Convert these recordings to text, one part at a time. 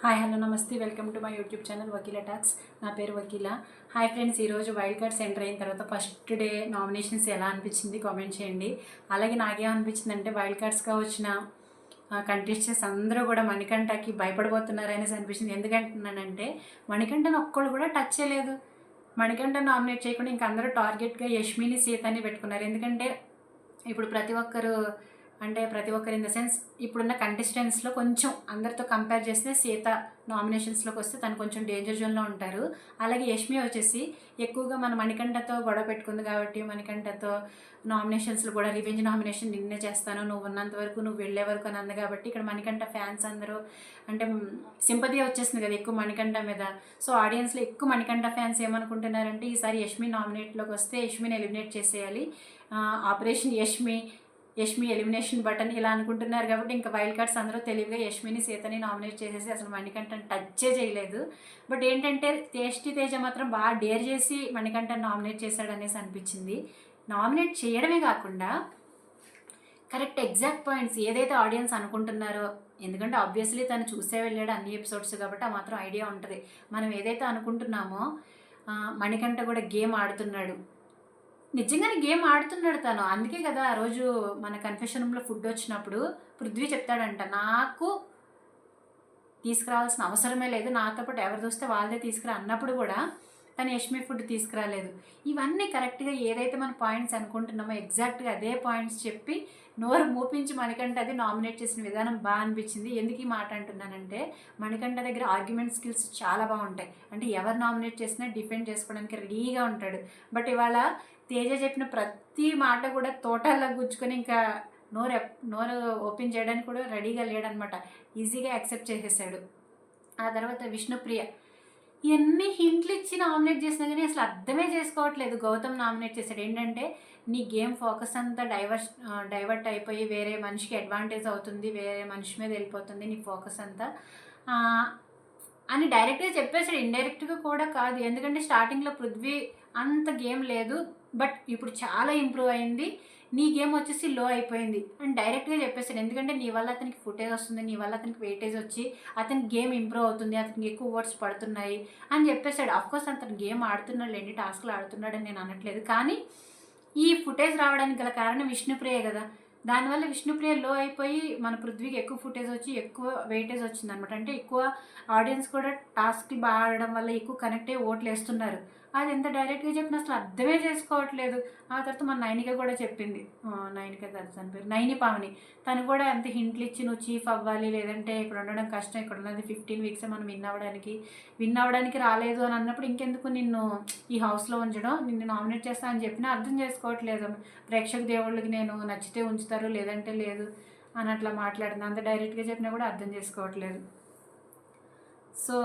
Hi hello నమస్తే welcome to my YouTube channel Vakeela talks. నా పేరు వకీల. హాయ్ ఫ్రెండ్స్, ఈరోజు వైల్డ్ కార్డ్స్ ఎంటర్ అయిన తర్వాత ఫస్ట్ డే నామినేషన్స్ ఎలా అనిపించింది కామెంట్ చేయండి. అలాగే నాకేమనిపించిందంటే వైల్డ్ కార్డ్స్గా వచ్చిన కంటెస్టెంట్స్ అందరూ కూడా మణికంఠకి భయపడిపోతున్నారనేసి అనిపించింది. ఎందుకంటున్నానంటే మణికంఠని ఒక్కళ్ళు కూడా టచ్ చేయలేదు. మణికంఠ నామినేట్ చేయకుండా ఇంక అందరూ టార్గెట్గా యష్మిని సీతని పెట్టుకున్నారు. ఎందుకంటే ఇప్పుడు ప్రతి ఒక్కరు ఇన్ ద సెన్స్ ఇప్పుడున్న కంటెస్టెంట్స్లో కొంచెం అందరితో కంపేర్ చేస్తే సీత నామినేషన్స్లోకి వస్తే తను కొంచెం డేంజర్ జోన్లో ఉంటారు. అలాగే యష్మి వచ్చేసి ఎక్కువగా మన మణికంఠతో గొడవ పెట్టుకుంది కాబట్టి మణికంఠతో నామినేషన్స్లో కూడా రివెంజ్ నామినేషన్ నిన్నే చేస్తాను, నువ్వు ఉన్నంత వరకు నువ్వు వెళ్ళే వరకు అని అంది కాబట్టి ఇక్కడ మణికంఠ ఫ్యాన్స్ అందరూ అంటే సింపతి వచ్చేసింది కదా ఎక్కువ మణికంఠ మీద. సో ఆడియన్స్లో ఎక్కువ మణికంఠ ఫ్యాన్స్ ఏమనుకుంటున్నారంటే ఈసారి యష్మి నామినేట్లోకి వస్తే యష్మిని ఎలిమినేట్ చేసేయాలి, ఆపరేషన్ యష్మి ఎలిమినేషన్ బటన్ ఇలా అనుకుంటున్నారు. కాబట్టి ఇంకా వైల్డ్ కార్డ్స్ అందరూ తెలివిగా యష్మిని సీతని నామినేట్ చేసేసి అసలు మణికంఠని టచ్చే చేయలేదు. బట్ ఏంటంటే టేస్టీ తేజ మాత్రం బాగా డేర్ చేసి మణికంఠని నామినేట్ చేశాడనేసి అనిపించింది. నామినేట్ చేయడమే కాకుండా కరెక్ట్ ఎగ్జాక్ట్ పాయింట్స్ ఏదైతే ఆడియన్స్ అనుకుంటున్నారో, ఎందుకంటే ఆబ్వియస్లీ తను చూసే వెళ్ళాడు అన్ని ఎపిసోడ్స్ కాబట్టి ఆ మాత్రం ఐడియా ఉంటుంది. మనం ఏదైతే అనుకుంటున్నామో మణికంఠ కూడా గేమ్ ఆడుతున్నాడు, నిజంగానే గేమ్ ఆడుతున్నాడు తను. అందుకే కదా ఆ రోజు మన కన్ఫెషన్ రూమ్లో ఫుడ్ వచ్చినప్పుడు పృథ్వీ చెప్తాడంట, నాకు తీసుకురావాల్సిన అవసరమే లేదు, నాతో పాటు ఎవరు చూస్తే వాళ్ళదే తీసుకురా అన్నప్పుడు కూడా తను యష్మి ఫుడ్ తీసుకురాలేదు. ఇవన్నీ కరెక్ట్గా ఏదైతే మన పాయింట్స్ అనుకుంటున్నామో ఎగ్జాక్ట్గా అదే పాయింట్స్ చెప్పి నోరు మూపించి మణికంఠ అది నామినేట్ చేసిన విధానం బాగా అనిపించింది. ఎందుకు ఈ మాట అంటున్నానంటే మణికంఠ దగ్గర ఆర్గ్యుమెంట్ స్కిల్స్ చాలా బాగుంటాయి. అంటే ఎవరు నామినేట్ చేసినా డిఫెండ్ చేసుకోవడానికి రెడీగా ఉంటాడు. బట్ ఇవాళ తేజ చెప్పిన ప్రతి మాట కూడా తోటల్లో గుచ్చుకొని ఇంకా నోరు ఓపెన్ చేయడానికి కూడా రెడీగా లేడనమాట. ఈజీగా యాక్సెప్ట్ చేసేసాడు. ఆ తర్వాత విష్ణుప్రియ ఇవన్నీ హింట్లు ఇచ్చి నామినేట్ చేసినా కానీ అసలు అర్థమే చేసుకోవట్లేదు. గౌతమ్ నామినేట్ చేశాడు. ఏంటంటే నీ గేమ్ ఫోకస్ అంతా డైవర్ట్ అయిపోయి వేరే మనిషికి అడ్వాంటేజ్ అవుతుంది, వేరే మనిషి మీద వెళ్ళిపోతుంది నీ ఫోకస్ అంతా అని డైరెక్ట్గా చెప్పేసాడు. ఇండైరెక్ట్గా కూడా కాదు, ఎందుకంటే స్టార్టింగ్లో పృథ్వీ అంత గేమ్ లేదు, బట్ ఇప్పుడు చాలా ఇంప్రూవ్ అయింది, నీ గేమ్ వచ్చేసి లో అయిపోయింది అని డైరెక్ట్గా చెప్పేసాడు. ఎందుకంటే నీ వల్ల అతనికి ఫుటేజ్ వస్తుంది, నీ వల్ల అతనికి వెయిటేజ్ వచ్చి అతని గేమ్ ఇంప్రూవ్ అవుతుంది, అతనికి ఎక్కువ వర్డ్స్ పడుతున్నాయి అని చెప్పేశాడు. అఫ్కోర్స్ అతను గేమ్ ఆడుతున్నాడు లేండి, టాస్క్లు ఆడుతున్నాడని నేను అనట్లేదు, కానీ ఈ ఫుటేజ్ రావడానికి గల కారణం విష్ణుప్రియ కదా. దానివల్ల విష్ణుప్రియ లో అయిపోయి మన పృథ్వీకి ఎక్కువ ఫుటేజ్ వచ్చి ఎక్కువ వెయిటేజ్ వచ్చింది అనమాట. అంటే ఎక్కువ ఆడియన్స్ కూడా టాస్క్లు బాగా ఆడడం వల్ల ఎక్కువ కనెక్ట్ అయ్యి ఓట్లు వేస్తున్నారు. అది ఎంత డైరెక్ట్గా చెప్పినా అసలు అర్థమే చేసుకోవట్లేదు. ఆ తర్వాత మన నైనిక కూడా చెప్పింది, నైనిక కాదు తన పేరు నైని పావని, తను కూడా అంత హింట్లు ఇచ్చి నువ్వు చీఫ్ అవ్వాలి, లేదంటే ఇక్కడ ఉండడం కష్టం, ఇక్కడ ఉన్నది 15 వీక్స్ మనం విన్ అవ్వడానికి రాలేదు అని అన్నప్పుడు ఇంకెందుకు నిన్ను ఈ హౌస్లో ఉంచడం, నిన్ను నామినేట్ చేస్తా అని చెప్పినా అర్థం చేసుకోవట్లేదు. ప్రేక్షక దేవుళ్ళకి నేను నచ్చితే ఉంచుతారు లేదంటే లేదు అని అట్లా మాట్లాడింది. అంత డైరెక్ట్గా చెప్పినా కూడా అర్థం చేసుకోవట్లేదు. సో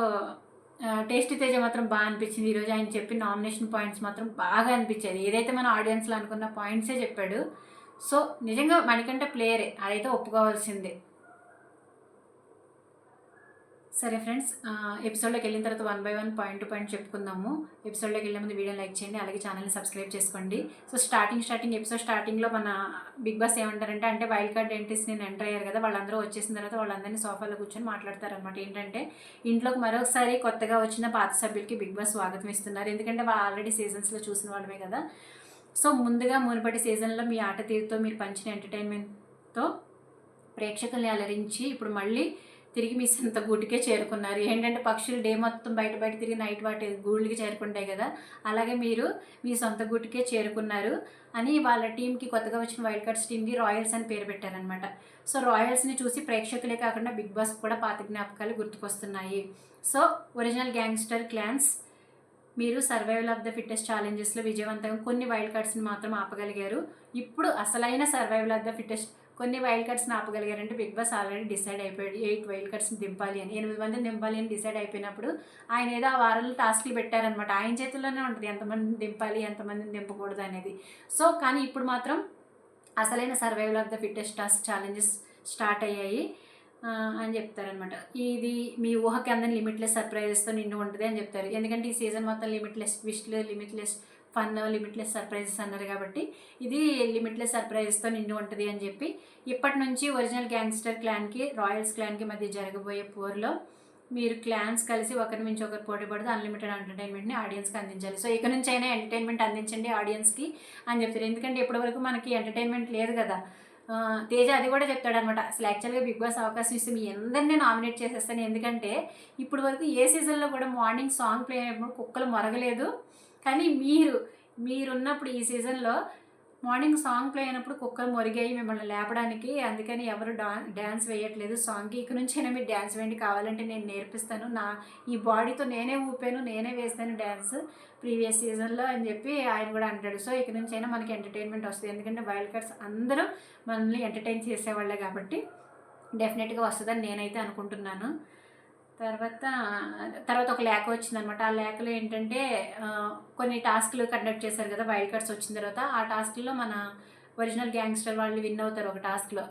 టేస్టీ తేజ మాత్రం బాగా అనిపించింది. ఈరోజు ఆయన చెప్పిన నామినేషన్ పాయింట్స్ మాత్రం బాగా అనిపించేది. ఏదైతే మన ఆడియన్స్లో అనుకున్న పాయింట్సే చెప్పాడు. సో నిజంగా మణికంఠ ప్లేయరే, అదైతే ఒప్పుకోవాల్సిందే. సరే ఫ్రెండ్స్, ఎపిసోడ్లోకి వెళ్ళిన తర్వాత 1 by 1 పాయింట్ టు పాయింట్ చెప్పుకుందాము. ఎపిసోడ్లోకి వెళ్ళే ముందు వీడియో లైక్ చేయండి, అలాగే ఛానల్ని సబ్స్క్రైబ్ చేసుకోండి. సో ఎపిసోడ్ స్టార్టింగ్లో మన బిగ్ బాస్ ఏమంటారంటే, అంటే వైల్డ్ కార్డ్ ఎంట్రీస్ నేను ఎంటర్ అయ్యారు కదా, వాళ్ళందరూ వచ్చేసిన తర్వాత వాళ్ళందరినీ సోఫాలో కూర్చొని మాట్లాడతారనమాట. ఏంటంటే ఇంట్లోకి మరొకసారి కొత్తగా వచ్చిన పాత సభ్యులకి బిగ్ బాస్ స్వాగతం ఇస్తున్నారు. ఎందుకంటే వాళ్ళు ఆల్రెడీ సీజన్స్లో చూసిన వాళ్ళమే కదా. సో ముందుగా మునుపటి సీజన్లో మీ ఆట తీరుతో మీరు పంచిన ఎంటర్టైన్మెంట్తో ప్రేక్షకుల్ని అలరించి ఇప్పుడు మళ్ళీ తిరిగి మీ సొంత గూటికే చేరుకున్నారు. ఏంటంటే పక్షులు డే మొత్తం బయట తిరిగి నైట్ వాటి గూళ్ళకి చేరుకుంటాయి కదా, అలాగే మీరు మీ సొంత గూటికే చేరుకున్నారు అని వాళ్ళ టీంకి, కొత్తగా వచ్చిన వైల్డ్ కార్డ్స్ టీమ్కి రాయల్స్ అని పేరు పెట్టారనమాట. సో రాయల్స్ని చూసి ప్రేక్షకులే కాకుండా బిగ్ బాస్ కూడా పాత జ్ఞాపకాలు గుర్తుకొస్తున్నాయి. సో ఒరిజినల్ గ్యాంగ్స్టర్ క్లాన్స్ మీరు సర్వైవల్ ఆఫ్ ద ఫిట్టెస్ట్ ఛాలెంజెస్లో విజయవంతంగా కొన్ని వైల్డ్ కార్డ్స్ని మాత్రం ఆపగలిగారు. ఇప్పుడు అసలైన సర్వైవల్ ఆఫ్ ద ఫిట్టెస్ట్ కొన్ని వైల్డ్ కార్డ్స్ని ఆపగలిగారంటే బిగ్ బాస్ ఆల్రెడీ డిసైడ్ అయిపోయాడు 8 వైల్డ్ కార్డ్స్ని దింపాలి అని, 8 మందిని దింపాలి అని డిసైడ్ అయిపోయినప్పుడు ఆయన ఏదో ఆ వారంలో టాస్క్లు పెట్టారనమాట. ఆయన చేతుల్లోనే ఉంటుంది ఎంతమందిని దింపాలి ఎంతమందిని దింపకూడదు అనేది. సో కానీ ఇప్పుడు మాత్రం అసలైన survival of the fittest task challenges start అయ్యాయి అని చెప్తారనమాట. ఇది మీ ఊహకి అందరినీ లిమిట్లెస్ సర్ప్రైజెస్తో నిండి ఉంటుంది అని చెప్తారు. ఎందుకంటే ఈ సీజన్ మొత్తం లిమిట్లెస్ ట్విస్ట్లు, లిమిట్లెస్ ఫన్, లిమిట్లెస్ సర్ప్రైజెస్ అన్నారు కాబట్టి ఇది లిమిట్లెస్ సర్ప్రైజెస్తో నిండి ఉంటుంది అని చెప్పి ఇప్పటి నుంచి ఒరిజినల్ గ్యాంగ్స్టర్ క్లాన్కి రాయల్స్ క్లాన్కి మధ్య జరగబోయే పోరులో మీరు క్లాన్స్ కలిసి ఒకరి నుంచి ఒకరు పోటీ పడుతూ అన్లిమిటెడ్ ఎంటర్టైన్మెంట్ని ఆడియన్స్కి అందించాలి. సో ఇక నుంచి అయినా ఎంటర్టైన్మెంట్ అందించండి ఆడియన్స్కి అని చెప్తారు. ఎందుకంటే ఇప్పటివరకు మనకి ఎంటర్టైన్మెంట్ లేదు కదా. తేజ అది కూడా చెప్తాడనమాట. అసలు యాక్చువల్గా బిగ్ బాస్ అవకాశం ఇస్తే మీ అందరినీ నామినేట్ చేసేస్తాను. ఎందుకంటే ఇప్పుడు వరకు ఏ సీజన్లో కూడా మార్నింగ్ సాంగ్ ప్లే అయినప్పుడు కుక్కలు మొరగలేదు. కానీ మీరున్నప్పుడు ఈ సీజన్లో మార్నింగ్ సాంగ్ ప్లే అయినప్పుడు కుక్కలు మొరిగాయి మిమ్మల్ని లేపడానికి. అందుకని ఎవరు డ్యాన్స్ వేయట్లేదు సాంగ్కి. ఇక నుంచి అయినా మీరు డ్యాన్స్ వేయండి, కావాలంటే నేను నేర్పిస్తాను, ఈ బాడీతో నేనే ఊపాను, నేనే వేస్తాను డ్యాన్స్ ప్రీవియస్ సీజన్లో అని చెప్పి ఆయన కూడా అంటాడు. సో ఇక నుంచి అయినా మనకి ఎంటర్టైన్మెంట్ వస్తుంది. ఎందుకంటే వైల్డ్ కార్డ్స్ అందరూ మనల్ని ఎంటర్టైన్ చేసేవాళ్ళే కాబట్టి డెఫినెట్గా వస్తుందని నేనైతే అనుకుంటున్నాను. తర్వాత ఒక లేఖ వచ్చిందనమాట. ఆ లేఖలో ఏంటంటే కొన్ని టాస్క్లు కండక్ట్ చేశారు కదా వైల్డ్ కార్డ్స్ వచ్చిన తర్వాత. ఆ టాస్క్లో మన ఒరిజినల్ గ్యాంగ్స్టర్ వాళ్ళు విన్ అవుతారు ఒక టాస్క్లో.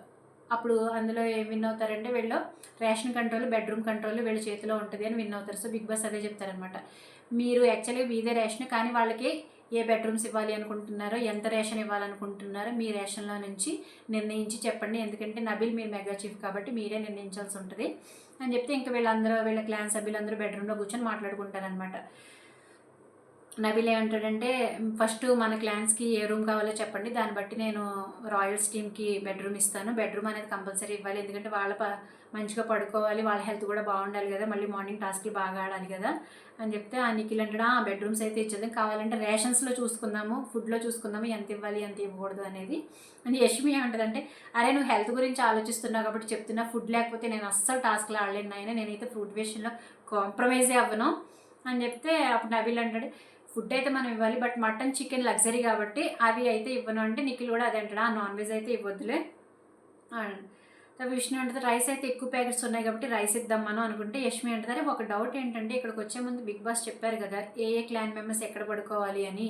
అప్పుడు అందులో ఏం విన్ అవుతారంటే వీళ్ళు రేషన్ కంట్రోల్, బెడ్రూమ్ కంట్రోల్ వీళ్ళ చేతిలో ఉంటుంది అని విన్ అవుతారు. సో బిగ్ బాస్ అదే చెప్తారనమాట. మీరు యాక్చువల్గా మీదే రేషన్, కానీ వాళ్ళకి ఏ బెడ్రూమ్స్ ఇవ్వాలి అనుకుంటున్నారో, ఎంత రేషన్ ఇవ్వాలనుకుంటున్నారో మీ రేషన్లో నుంచి నిర్ణయించి చెప్పండి. ఎందుకంటే నబిల్ మీరు మెగా చీఫ్ కాబట్టి మీరే నిర్ణయించాల్సి ఉంటుంది అని చెప్తే ఇంకా వీళ్ళ క్లాన్ సభ్యులందరూ బెడ్రూమ్లో కూర్చొని మాట్లాడుకుంటారనమాట. నబిల్ ఏమంటాడంటే ఫస్ట్ మన క్లాన్స్కి ఏ రూమ్ కావాలో చెప్పండి, దాన్ని బట్టి నేను రాయల్స్ టీమ్కి బెడ్రూమ్ ఇస్తాను. బెడ్రూమ్ అనేది కంపల్సరీ ఇవ్వాలి, ఎందుకంటే వాళ్ళ మంచిగా పడుకోవాలి, వాళ్ళ హెల్త్ కూడా బాగుండాలి కదా, మళ్ళీ మార్నింగ్ టాస్క్లు బాగా ఆడాలి కదా అని చెప్తే ఆ నిఖిల్ అంటాడు బెడ్రూమ్స్ అయితే ఇచ్చేద్దాం, కావాలంటే రేషన్స్లో చూసుకుందాము, ఫుడ్లో చూసుకుందాము, ఎంత ఇవ్వాలి ఎంత ఇవ్వకూడదు అనేది. అని యష్మి ఏమంటుందంటే అరే నువ్వు హెల్త్ గురించి ఆలోచిస్తున్నావు కాబట్టి చెప్తున్నా, ఫుడ్ లేకపోతే నేను అస్సలు టాస్క్లో ఆడలేను నాయన, నేనైతే ఫుడ్ విషయంలో కాంప్రమైజే అవ్వను అని చెప్తే అప్పుడు నబిల్ అంటాడు ఫుడ్ అయితే మనం ఇవ్వాలి, బట్ మటన్ చికెన్ లగ్జరీ కాబట్టి అవి అయితే ఇవ్వను అంటే నిఖిల్ కూడా అదే అంటాడు నాన్ వెజ్ అయితే ఇవ్వద్దులే. విష్ణు అంటే రైస్ అయితే ఎక్కువ ప్యాకెట్స్ ఉన్నాయి కాబట్టి రైస్ ఇద్దాం మనం అనుకుంటే యష్మి అంటారు ఒక డౌట్ ఏంటంటే ఇక్కడికి వచ్చే ముందు బిగ్ బాస్ చెప్పారు కదా ఏ క్లాన్ మెంబర్స్ ఎక్కడ పడుకోవాలి అని,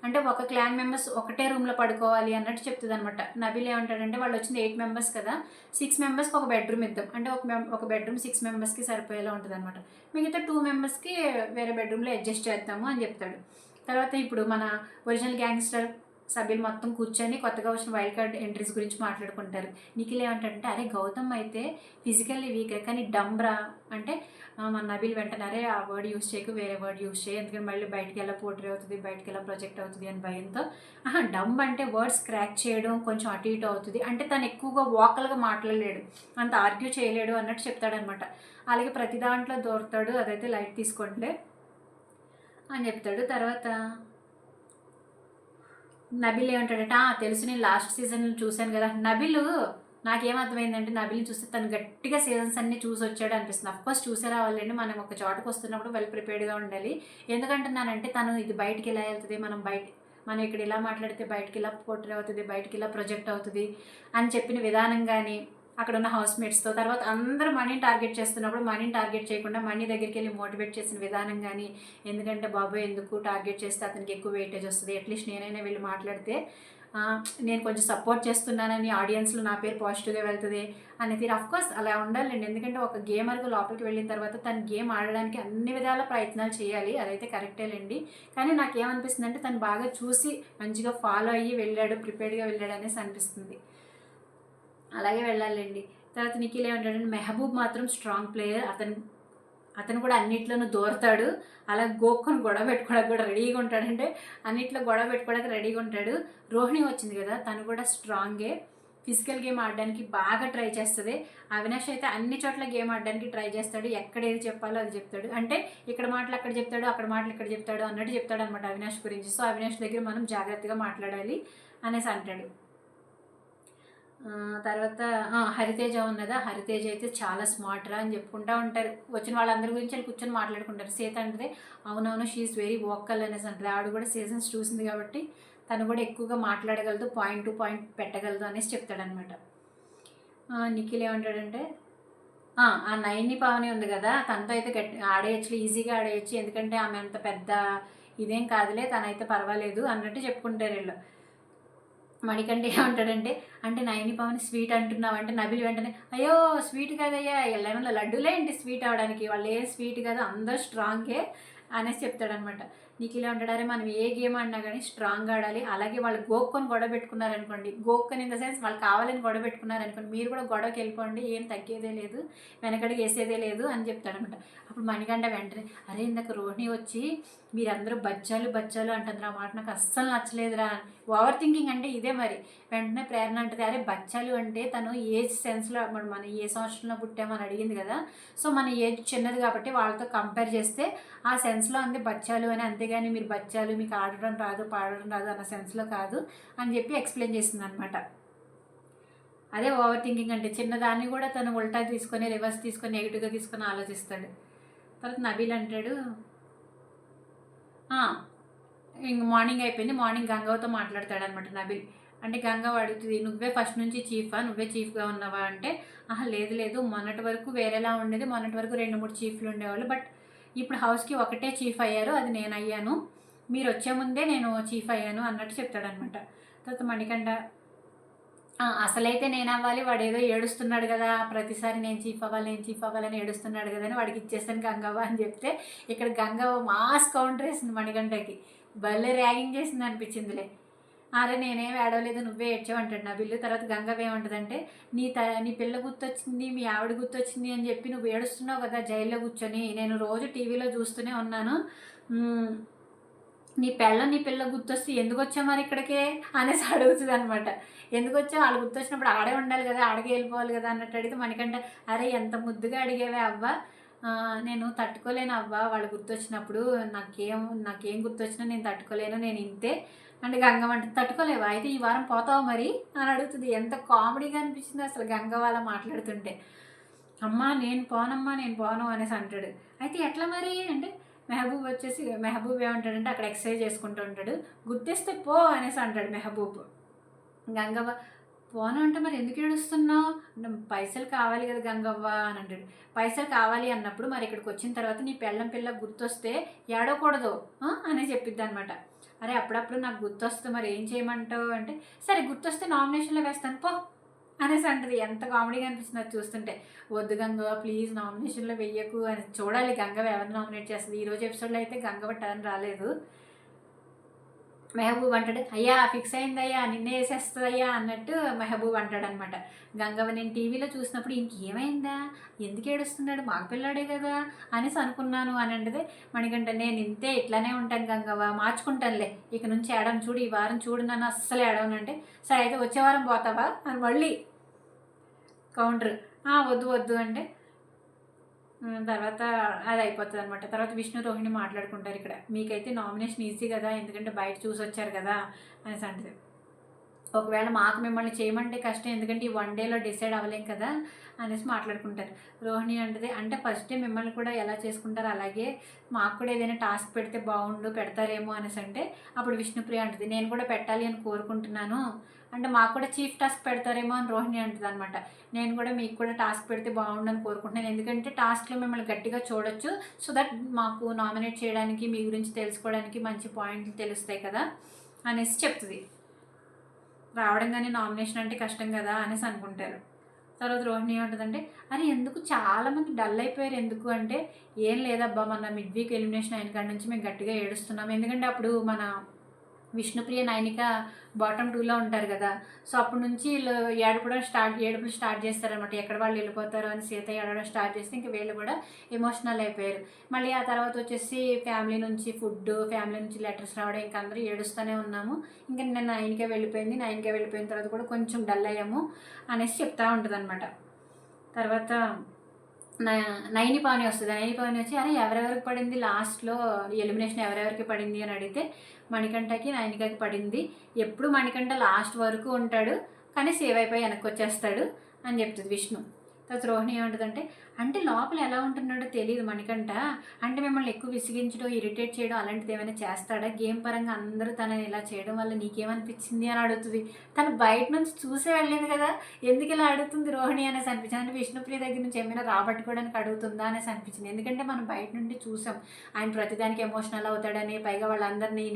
అంటే ఒక క్లాన్ మెంబర్స్ ఒకటే రూమ్లో పడుకోవాలి అన్నట్టు చెప్తుంది అనమాట. నబిల్ ఏమంటాడంటే వాళ్ళు వచ్చింది 8 మెంబర్స్ కదా, 6 మెంబర్స్కి ఒక బెడ్రూమ్ ఇద్దాం, అంటే ఒక బెడ్రూమ్ 6 మెంబర్స్కి సరిపోయేలా ఉంటుంది అనమాట, మిగతా 2 మెంబర్స్కి వేరే బెడ్రూమ్లో అడ్జస్ట్ చేద్దాము అని చెప్తాడు. తర్వాత ఇప్పుడు మన ఒరిజినల్ గ్యాంగ్స్టర్ సభ్యులు మొత్తం కూర్చొని కొత్తగా వచ్చిన వైల్డ్ కార్డ్ ఎంట్రీస్ గురించి మాట్లాడుకుంటారు. నిఖిల్ ఏమంటాడంటే అరే గౌతమ్ అయితే ఫిజికల్లీ వీక్ కానీ డంబ్రా అంటే మన నబిల్ వెంటనే అరే ఆ వర్డ్ యూస్ చేయకు, వేరే వర్డ్ యూస్ చేయి, ఎందుకంటే మళ్ళీ బయటికి ఎలా పోర్ట్రే అవుతుంది, బయటికి ఎలా ప్రొజెక్ట్ అవుతుంది అని భయంతో డంబ్ అంటే వర్డ్స్ క్రాక్ చేయడం కొంచెం అటు ఇటు అవుతుంది, అంటే తను ఎక్కువగా వాకల్గా మాట్లాడలేడు, అంత ఆర్గ్యూ చేయలేడు అన్నట్టు చెప్తాడనమాట. అలాగే ప్రతి దాంట్లో దొరుకుతాడు, అదైతే లైట్ తీసుకోండిలే అని చెప్తాడు. తర్వాత నబిల్ ఏమంటాడట తెలుసు నేను లాస్ట్ సీజన్ చూశాను కదా. నాకేమర్థమైందంటే నబిల్ని చూస్తే తను గట్టిగా సీజన్స్ అన్నీ చూసి వచ్చాడు అనిపిస్తుంది. అఫ్కోర్స్ చూసే రావాలండి, మనం ఒక చోటకు వస్తున్నప్పుడు వెల్ ప్రిపేర్డ్గా ఉండాలి. ఎందుకంటున్నానంటే తను ఇది బయటికి ఎలా వెళ్తుంది, మనం ఇక్కడ ఇలా మాట్లాడితే బయటికి ఇలా పోర్ట్రే అవుతుంది, బయటికి ఇలా ప్రొజెక్ట్ అవుతుంది అని చెప్పిన విధానం కానీ అక్కడ ఉన్న హౌస్మేట్స్తో, తర్వాత అందరూ మనీని టార్గెట్ చేస్తున్నప్పుడు మనీని టార్గెట్ చేయకుండా మనీ దగ్గరికి వెళ్ళి మోటివేట్ చేసిన విధానం కానీ, ఎందుకంటే బాబాయ్ ఎందుకు టార్గెట్ చేస్తే అతనికి ఎక్కువ వెయిటేజ్ వస్తుంది, అట్లీస్ట్ నేనైనా వెళ్ళి మాట్లాడితే నేను కొంచెం సపోర్ట్ చేస్తున్నానని ఆడియన్స్లో నా పేరు పాజిటివ్గా వెళ్తుంది అనే తీరు. అఫ్కోర్స్ అలా ఉండాలండి, ఎందుకంటే ఒక గేమర్గా లోపలికి వెళ్ళిన తర్వాత తను గేమ్ ఆడడానికి అన్ని విధాల ప్రయత్నాలు చేయాలి, అదైతే కరెక్టేలేండి. కానీ నాకేమనిపిస్తుంది అంటే తను బాగా చూసి మంచిగా ఫాలో అయ్యి వెళ్ళాడు, ప్రిపేర్డ్గా వెళ్ళాడు అనేసి అనిపిస్తుంది. అలాగే వెళ్ళాలండి. తర్వాత నిఖిల్ ఏమంటాడంటే మెహబూబ్ మాత్రం స్ట్రాంగ్ ప్లేయర్, అతను కూడా అన్నిట్లోనూ దూరతాడు, అలా గోక్కొని గొడవ పెట్టుకోవడానికి కూడా రెడీగా ఉంటాడంటే అన్నిట్లో గొడవ పెట్టుకోవడానికి రెడీగా ఉంటాడు. రోహిణి వచ్చింది కదా, తను కూడా స్ట్రాంగే, ఫిజికల్ గేమ్ ఆడడానికి బాగా ట్రై చేస్తుంది. అవినాష్ అయితే అన్ని చోట్ల గేమ్ ఆడడానికి ట్రై చేస్తాడు, ఎక్కడ ఏది చెప్పాలో అది చెప్తాడు, అంటే ఇక్కడ మాటలు అక్కడ చెప్తాడు, అక్కడ మాటలు ఇక్కడ చెప్తాడు అన్నట్టు చెప్తాడు అనమాట అవినాష్ గురించి. సో అవినాష్ దగ్గర మనం జాగ్రత్తగా మాట్లాడాలి అనేసి అంటాడు. తర్వాత హరితేజ ఉన్నదా, హరితేజ అయితే చాలా స్మార్ట్రా అని చెప్పుకుంటూ ఉంటారు, వచ్చిన వాళ్ళందరి గురించి వాళ్ళు కూర్చొని మాట్లాడుకుంటారు. సీత అంటే అవునవును షీఈస్ వెరీ వోకల్ అనేసి అంటారు, ఆవిడ కూడా సీజన్స్ చూసింది కాబట్టి తను కూడా ఎక్కువగా మాట్లాడగలదు, పాయింట్ టు పాయింట్ పెట్టగలదు అనేసి చెప్తాడనమాట. నిఖిల్ ఏమంటాడంటే ఆ నైని పావని ఉంది కదా, తనతో అయితే ఆడేయచ్చు, ఈజీగా ఆడేయచ్చు, ఎందుకంటే ఆమె అంత పెద్ద ఇదేం కాదులే, తనైతే పర్వాలేదు అన్నట్టు చెప్పుకుంటారు వీళ్ళు. మణికంఠ ఏమంటాడంటే అంటే నైని పవన్ స్వీట్ అంటున్నావు అంటే నబిల్ వెంటనే అయ్యో స్వీట్ కాదయ్యా, ఏమన్నా లడ్డూలే ఏంటి స్వీట్ అవడానికి, వాళ్ళు ఏం స్వీట్ కాదు అందరూ స్ట్రాంగే అనేసి చెప్తాడనమాట. నిఖిల్ అంటాడు, మనం ఏ గేమ్ ఆడినా కానీ స్ట్రాంగ్ ఆడాలి. అలాగే వాళ్ళు గోక్కొని గొడవ పెట్టుకున్నారనుకోండి, గోక్కొని ఇన్ ద సెన్స్ వాళ్ళు కావాలని గొడవ పెట్టుకున్నారనుకోండి, మీరు కూడా గొడవకి వెళ్ళిపోండి, ఏం తగ్గేదే లేదు, వెనకడికి వేసేదే లేదు అని చెప్తాడనమాట. అప్పుడు మణికంఠ వెంటనే, అరే ఇందాక రోహిణి వచ్చి మీరందరూ బచ్చాలు బచ్చాలు అంటుంది, ఆ మాట నాకు అస్సలు నచ్చలేదురా. ఓవర్ థింకింగ్ అంటే ఇదే మరి. వెంటనే ప్రేరణ అంటుంది, అరే బచ్చాలు అంటే తను ఏజ్ సెన్స్లో మన ఏ సంవత్సరంలో పుట్టామని అడిగింది కదా, సో మన ఏజ్ చిన్నది కాబట్టి వాళ్ళతో కంపేర్ చేస్తే ఆ సెన్స్లో అంది బచ్చాలు అని, అంతేగాని మీరు బచ్చాలు మీకు ఆడడం రాదు పాడడం రాదు అన్న సెన్స్లో కాదు అని చెప్పి ఎక్స్ప్లెయిన్ చేసింది అనమాట. అదే ఓవర్ థింకింగ్ అంటే, చిన్నదాన్ని కూడా తను ఉల్టా తీసుకొని రివర్స్ తీసుకొని నెగిటివ్గా తీసుకొని ఆలోచిస్తాడు. తర్వాత నబీల్ అంటాడు, ఇంక మార్నింగ్ అయిపోయింది, మార్నింగ్ గంగవ్వతో మాట్లాడతాడు అనమాట నబీల్. అంటే గంగవ్వ అడుగుతుంది, నువ్వే ఫస్ట్ నుంచి చీఫా, నువ్వే చీఫ్గా ఉన్నావా అంటే, లేదు లేదు, మొన్నటి వరకు వేరేలా ఉండేది, మొన్నటి వరకు 2-3 చీఫ్లు ఉండేవాళ్ళు, బట్ ఇప్పుడు హౌస్కి ఒకటే చీఫ్ అయ్యారు, అది నేను అయ్యాను, మీరు వచ్చే ముందే నేను చీఫ్ అయ్యాను అన్నట్టు చెప్తాడనమాట. తర్వాత మణికంఠ, అసలైతే నేను అవ్వాలి, వాడు ఏదో ఏడుస్తున్నాడు కదా, ప్రతిసారి నేను చీఫ్ అవ్వాలని ఏడుస్తున్నాడు కదా అని వాడికి ఇచ్చేస్తాను గంగవ్వ అని చెప్తే, ఇక్కడ గంగవ్వ మాస్ కౌంటర్ వేసింది మణికంఠకి, భలే ర్యాగింగ్ చేసింది అనిపించిందిలే. అరే నేనేం ఏడవలేదు, నువ్వే ఏడ్చావు అంటాడు నబిల్. తర్వాత గంగవ్వ ఏమంటుందంటే, నీ పిల్ల గుర్తొచ్చింది, మీ ఆవిడ గుర్తొచ్చింది అని చెప్పి నువ్వు ఏడుస్తున్నావు కదా జైల్లో కూర్చొని, నేను రోజు టీవీలో చూస్తూనే ఉన్నాను, నీ పిల్ల గుర్తొస్తే ఎందుకు వచ్చా మరి ఇక్కడికే అనేసి అడుగుతుంది అనమాట. ఎందుకు వచ్చా, వాళ్ళు గుర్తొచ్చినప్పుడు ఆడే ఉండాలి కదా, ఆడికి వెళ్ళిపోవాలి కదా అన్నట్టు అడిగితే మనకంట, అరే ఎంత ముద్దుగా అడిగేవే అవ్వ, నేను తట్టుకోలేను అవ్వ, వాళ్ళు గుర్తొచ్చినప్పుడు నాకేం గుర్తొచ్చినా నేను తట్టుకోలేను, నేను ఇంతే అంటే గంగవ్వ అంటే, తట్టుకోలేవా అయితే ఈ వారం పోతావా మరి అని అడుగుతుంది. ఎంత కామెడీగా అనిపించింది అసలు గంగవ్వ అలా మాట్లాడుతుంటే. నేను పోను అనేసి అంటాడు. అయితే ఎట్లా మరి అంటే, మెహబూబ్ ఏమంటాడంటే, అక్కడ ఎక్సర్సైజ్ చేసుకుంటూ ఉంటాడు, గుర్తిస్తే పో అనేసి అంటాడు మెహబూబ్. గంగవ్వ, పోను అంటే మరి ఎందుకు ఏడుస్తున్నావు అంటే, పైసలు కావాలి కదా గంగవ్వ అని అంటాడు. పైసలు కావాలి అన్నప్పుడు మరి ఇక్కడికి వచ్చిన తర్వాత నీ పిల్ల గుర్తొస్తే ఏడవకూడదు అని చెప్పిద్ది అనమాట. అరే అప్పుడప్పుడు నాకు గుర్తొస్తే మరి ఏం చేయమంటావు అంటే, సరే గుర్తొస్తే నామినేషన్లో వేస్తాను పో అనేసి అంటది. ఎంత కామెడీగా అనిపిస్తుంది అది చూస్తుంటే. వద్దు గంగవ్వ ప్లీజ్ నామినేషన్లో వెయ్యకు అని. చూడాలి గంగవ్వ ఎవరిని నామినేట్ చేస్తుంది. ఈరోజు ఎపిసోడ్లో అయితే గంగవ్వ టర్న్ రాలేదు. మెహబూబ్ అంటాడు, అయ్యా ఫిక్స్ అయిందయ్యా, నిన్నే వేసేస్తుందయ్యా అన్నట్టు మెహబూబ్ అంటాడనమాట. గంగవ్వ, నేను టీవీలో చూసినప్పుడు ఇంకేమైందా, ఎందుకు ఏడుస్తున్నాడు, మాకు పిల్లాడే కదా అనేసి అనుకున్నాను అని అంటే, మణికంఠ, నేను ఇంతే ఇట్లానే ఉంటాను గంగవ్వ, మార్చుకుంటానులే, ఇక నుంచి ఏడవను చూడు, ఈ వారం చూడు నన్ను అస్సలు ఏడవనంటే, సరే అయితే వచ్చే వారం పోతావా అని మళ్ళీ కౌంటర్. వద్దు అంటే తర్వాత అది అయిపోతుంది అనమాట. తర్వాత విష్ణు రోహిణి మాట్లాడుకుంటారు. ఇక్కడ మీకైతే నామినేషన్ ఈజీ కదా, ఎందుకంటే బయట చూసి వచ్చారు కదా అనేసి అంటది. ఒకవేళ మాకు మిమ్మల్ని చేయమంటే కష్టం, ఎందుకంటే ఈ 1 డేలో డిసైడ్ అవ్వలేం కదా అనేసి మాట్లాడుకుంటారు. రోహిణి అంటది, అంటే ఫస్ట్ డే మిమ్మల్ని కూడా ఎలా చేసుకుంటారు అలాగే మాకు కూడా ఏదైనా టాస్క్ పెడితే బాగుండు, పెడతారేమో అనేసి అంటే, అప్పుడు విష్ణుప్రియ అంటది, నేను కూడా పెట్టాలి అని కోరుకుంటున్నాను అంటే, మాకు కూడా చీఫ్ టాస్క్ పెడతారేమో అని రోహిణి అంటుంది అనమాట. నేను కూడా మీకు కూడా టాస్క్ పెడితే బాగుండని కోరుకుంటున్నాను, ఎందుకంటే టాస్క్లో మిమ్మల్ని గట్టిగా చూడొచ్చు, సో దట్ మాకు నామినేట్ చేయడానికి మీ గురించి తెలుసుకోవడానికి మంచి పాయింట్లు తెలుస్తాయి కదా అనేసి చెప్తుంది. రావడం కానీ నామినేషన్ అంటే కష్టం కదా అనేసి అనుకుంటారు. తర్వాత రోహిణి ఏమంటుందంటే, అరే ఎందుకు చాలామంది డల్ అయిపోయారు ఎందుకు అంటే, ఏం లేదబ్బా మన మిడ్ వీక్ ఎలిమినేషన్ అయిన కాడి నుంచి మేము గట్టిగా ఏడుస్తున్నాం, ఎందుకంటే అప్పుడు మన విష్ణుప్రియ నైనిక బాటమ్ 2లో ఉంటారు కదా, సో అప్పటి నుంచి వీళ్ళు ఏడుపులు స్టార్ట్ చేస్తారనమాట. ఎక్కడ వాళ్ళు వెళ్ళిపోతారు అని సీత ఏడవడం స్టార్ట్ చేస్తే ఇంకా వీళ్ళు కూడా ఎమోషనల్ అయిపోయారు. మళ్ళీ ఆ తర్వాత వచ్చేసి ఫ్యామిలీ నుంచి ఫుడ్, ఫ్యామిలీ నుంచి లెటర్స్ రావడం, ఇంకా అందరూ ఏడుస్తూనే ఉన్నాము, ఇంకా నేను నైనిక వెళ్ళిపోయిన తర్వాత కూడా కొంచెం డల్ అయ్యాము అనేసి చెప్తూ ఉంటుంది అనమాట. తర్వాత నైని పావని వస్తుంది. నైని పావని వచ్చి, అరే ఎవరెవరికి పడింది లాస్ట్లో ఎలిమినేషన్ ఎవరెవరికి పడింది అని అడిగితే, మణికంఠకి నైనికకి పడింది, ఎప్పుడు మణికంఠ లాస్ట్ వరకు ఉంటాడు కానీ సేవ్ అయిపోయి వెనక్కి వచ్చేస్తాడు అని చెప్తుంది విష్ణు. తర్వాత రోహిణి ఏమంటుందంటే, అంటే లోపల ఎలా ఉంటున్నాడో తెలియదు మణికంఠ, అంటే మిమ్మల్ని ఎక్కువ విసిగించడం, ఇరిటేట్ చేయడం అలాంటిది ఏమైనా చేస్తాడా, గేమ్ పరంగా అందరూ తనని ఇలా చేయడం వల్ల నీకేమనిపించింది అని అడుగుతుంది. తను బయట నుంచి చూసే వెళ్ళింది కదా, ఎందుకు ఇలా అడుగుతుంది రోహిణి అనేసి అనిపించింది. అంటే విష్ణుప్రియ దగ్గర నుంచి ఏమైనా రాబట్టుకోవడానికి అడుగుతుందా అనేసి అనిపించింది. ఎందుకంటే మనం బయట నుండి చూసాం ఆయన ప్రతిదానికి ఎమోషనల్ అవుతాడని, పైగా వాళ్ళందరినీ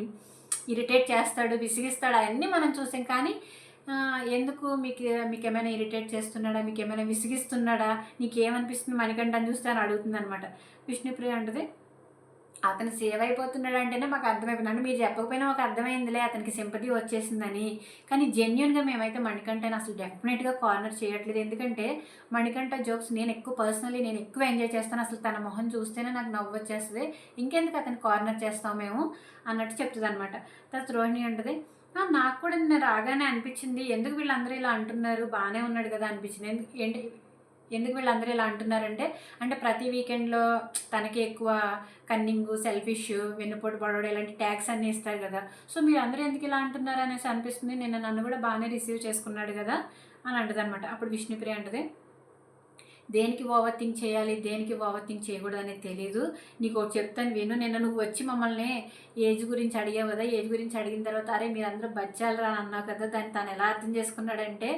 ఇరిటేట్ చేస్తాడు, విసిగిస్తాడు, అవన్నీ మనం చూసాం. కానీ ఎందుకు మీకు ఏమైనా ఇరిటేట్ చేస్తున్నాడా, మీకు ఏమైనా విసిగిస్తున్నాడా, నీకేమనిపిస్తుంది మణికంఠ అని చూస్తే అని అడుగుతుంది అనమాట. విష్ణుప్రియ అంటది, అతను సేవ్ అయిపోతున్నాడు అంటేనే మాకు అర్థమైపోయింది. అంటే మీరు చెప్పకపోయినా మాకు అర్థమైందిలే అతనికి సింపతి వచ్చేసిందని. కానీ జెన్యూన్‌గా మేమైతే మణికంఠని అసలు డెఫినెట్‌గా కార్నర్ చేయట్లేదు. ఎందుకంటే మణికంఠ జోక్స్ నేను ఎక్కువ ఎంజాయ్ చేస్తాను. అసలు తన మొహం చూస్తేనే నాకు నవ్వొచ్చేస్తది. ఇంకెందుకు అతన్ని కార్నర్ చేస్తాం మేము అన్నట్టు చెప్తదనమాట. తర్వాత రోహిణి అంటది, నాకు కూడా నిన్న రాగానే అనిపించింది. ఎందుకు వీళ్ళందరూ ఇలా అంటున్నారు? బానే ఉన్నాడు కదా అనిపించింది. ఎందుకు వీళ్ళందరూ ఇలా అంటున్నారంటే, అంటే ప్రతి వీకెండ్‌లో తనకి ఎక్కువ కన్నింగు, సెల్ఫిష్, వెన్నుపోటు పడవడం ఇలాంటి ట్యాగ్స్ అన్నీ ఇస్తారు కదా! సో మీరందరూ ఎందుకు ఇలా అంటున్నారు అనేసి అనిపిస్తుంది. నిన్న నన్ను కూడా బాగానే రిసీవ్ చేసుకున్నాడు కదా అని అంటదనమాట. అప్పుడు విష్ణుప్రియ అంటది, దేనికి ఓవర్ థింక్ చేయాలి, దేనికి ఓవర్ థింక్ చేయకూడదు అనేది తెలీదు. నీకు ఒకటి చెప్తాను విను. నిన్న నువ్వు వచ్చి మమ్మల్ని ఏజ్ గురించి అడిగావు కదా, ఏజ్ గురించి అడిగిన తర్వాత అరే మీరందరూ బచ్చాలరా అని అన్నావు కదా, దాన్ని తను ఎలా అర్థం చేసుకున్నాడంటే,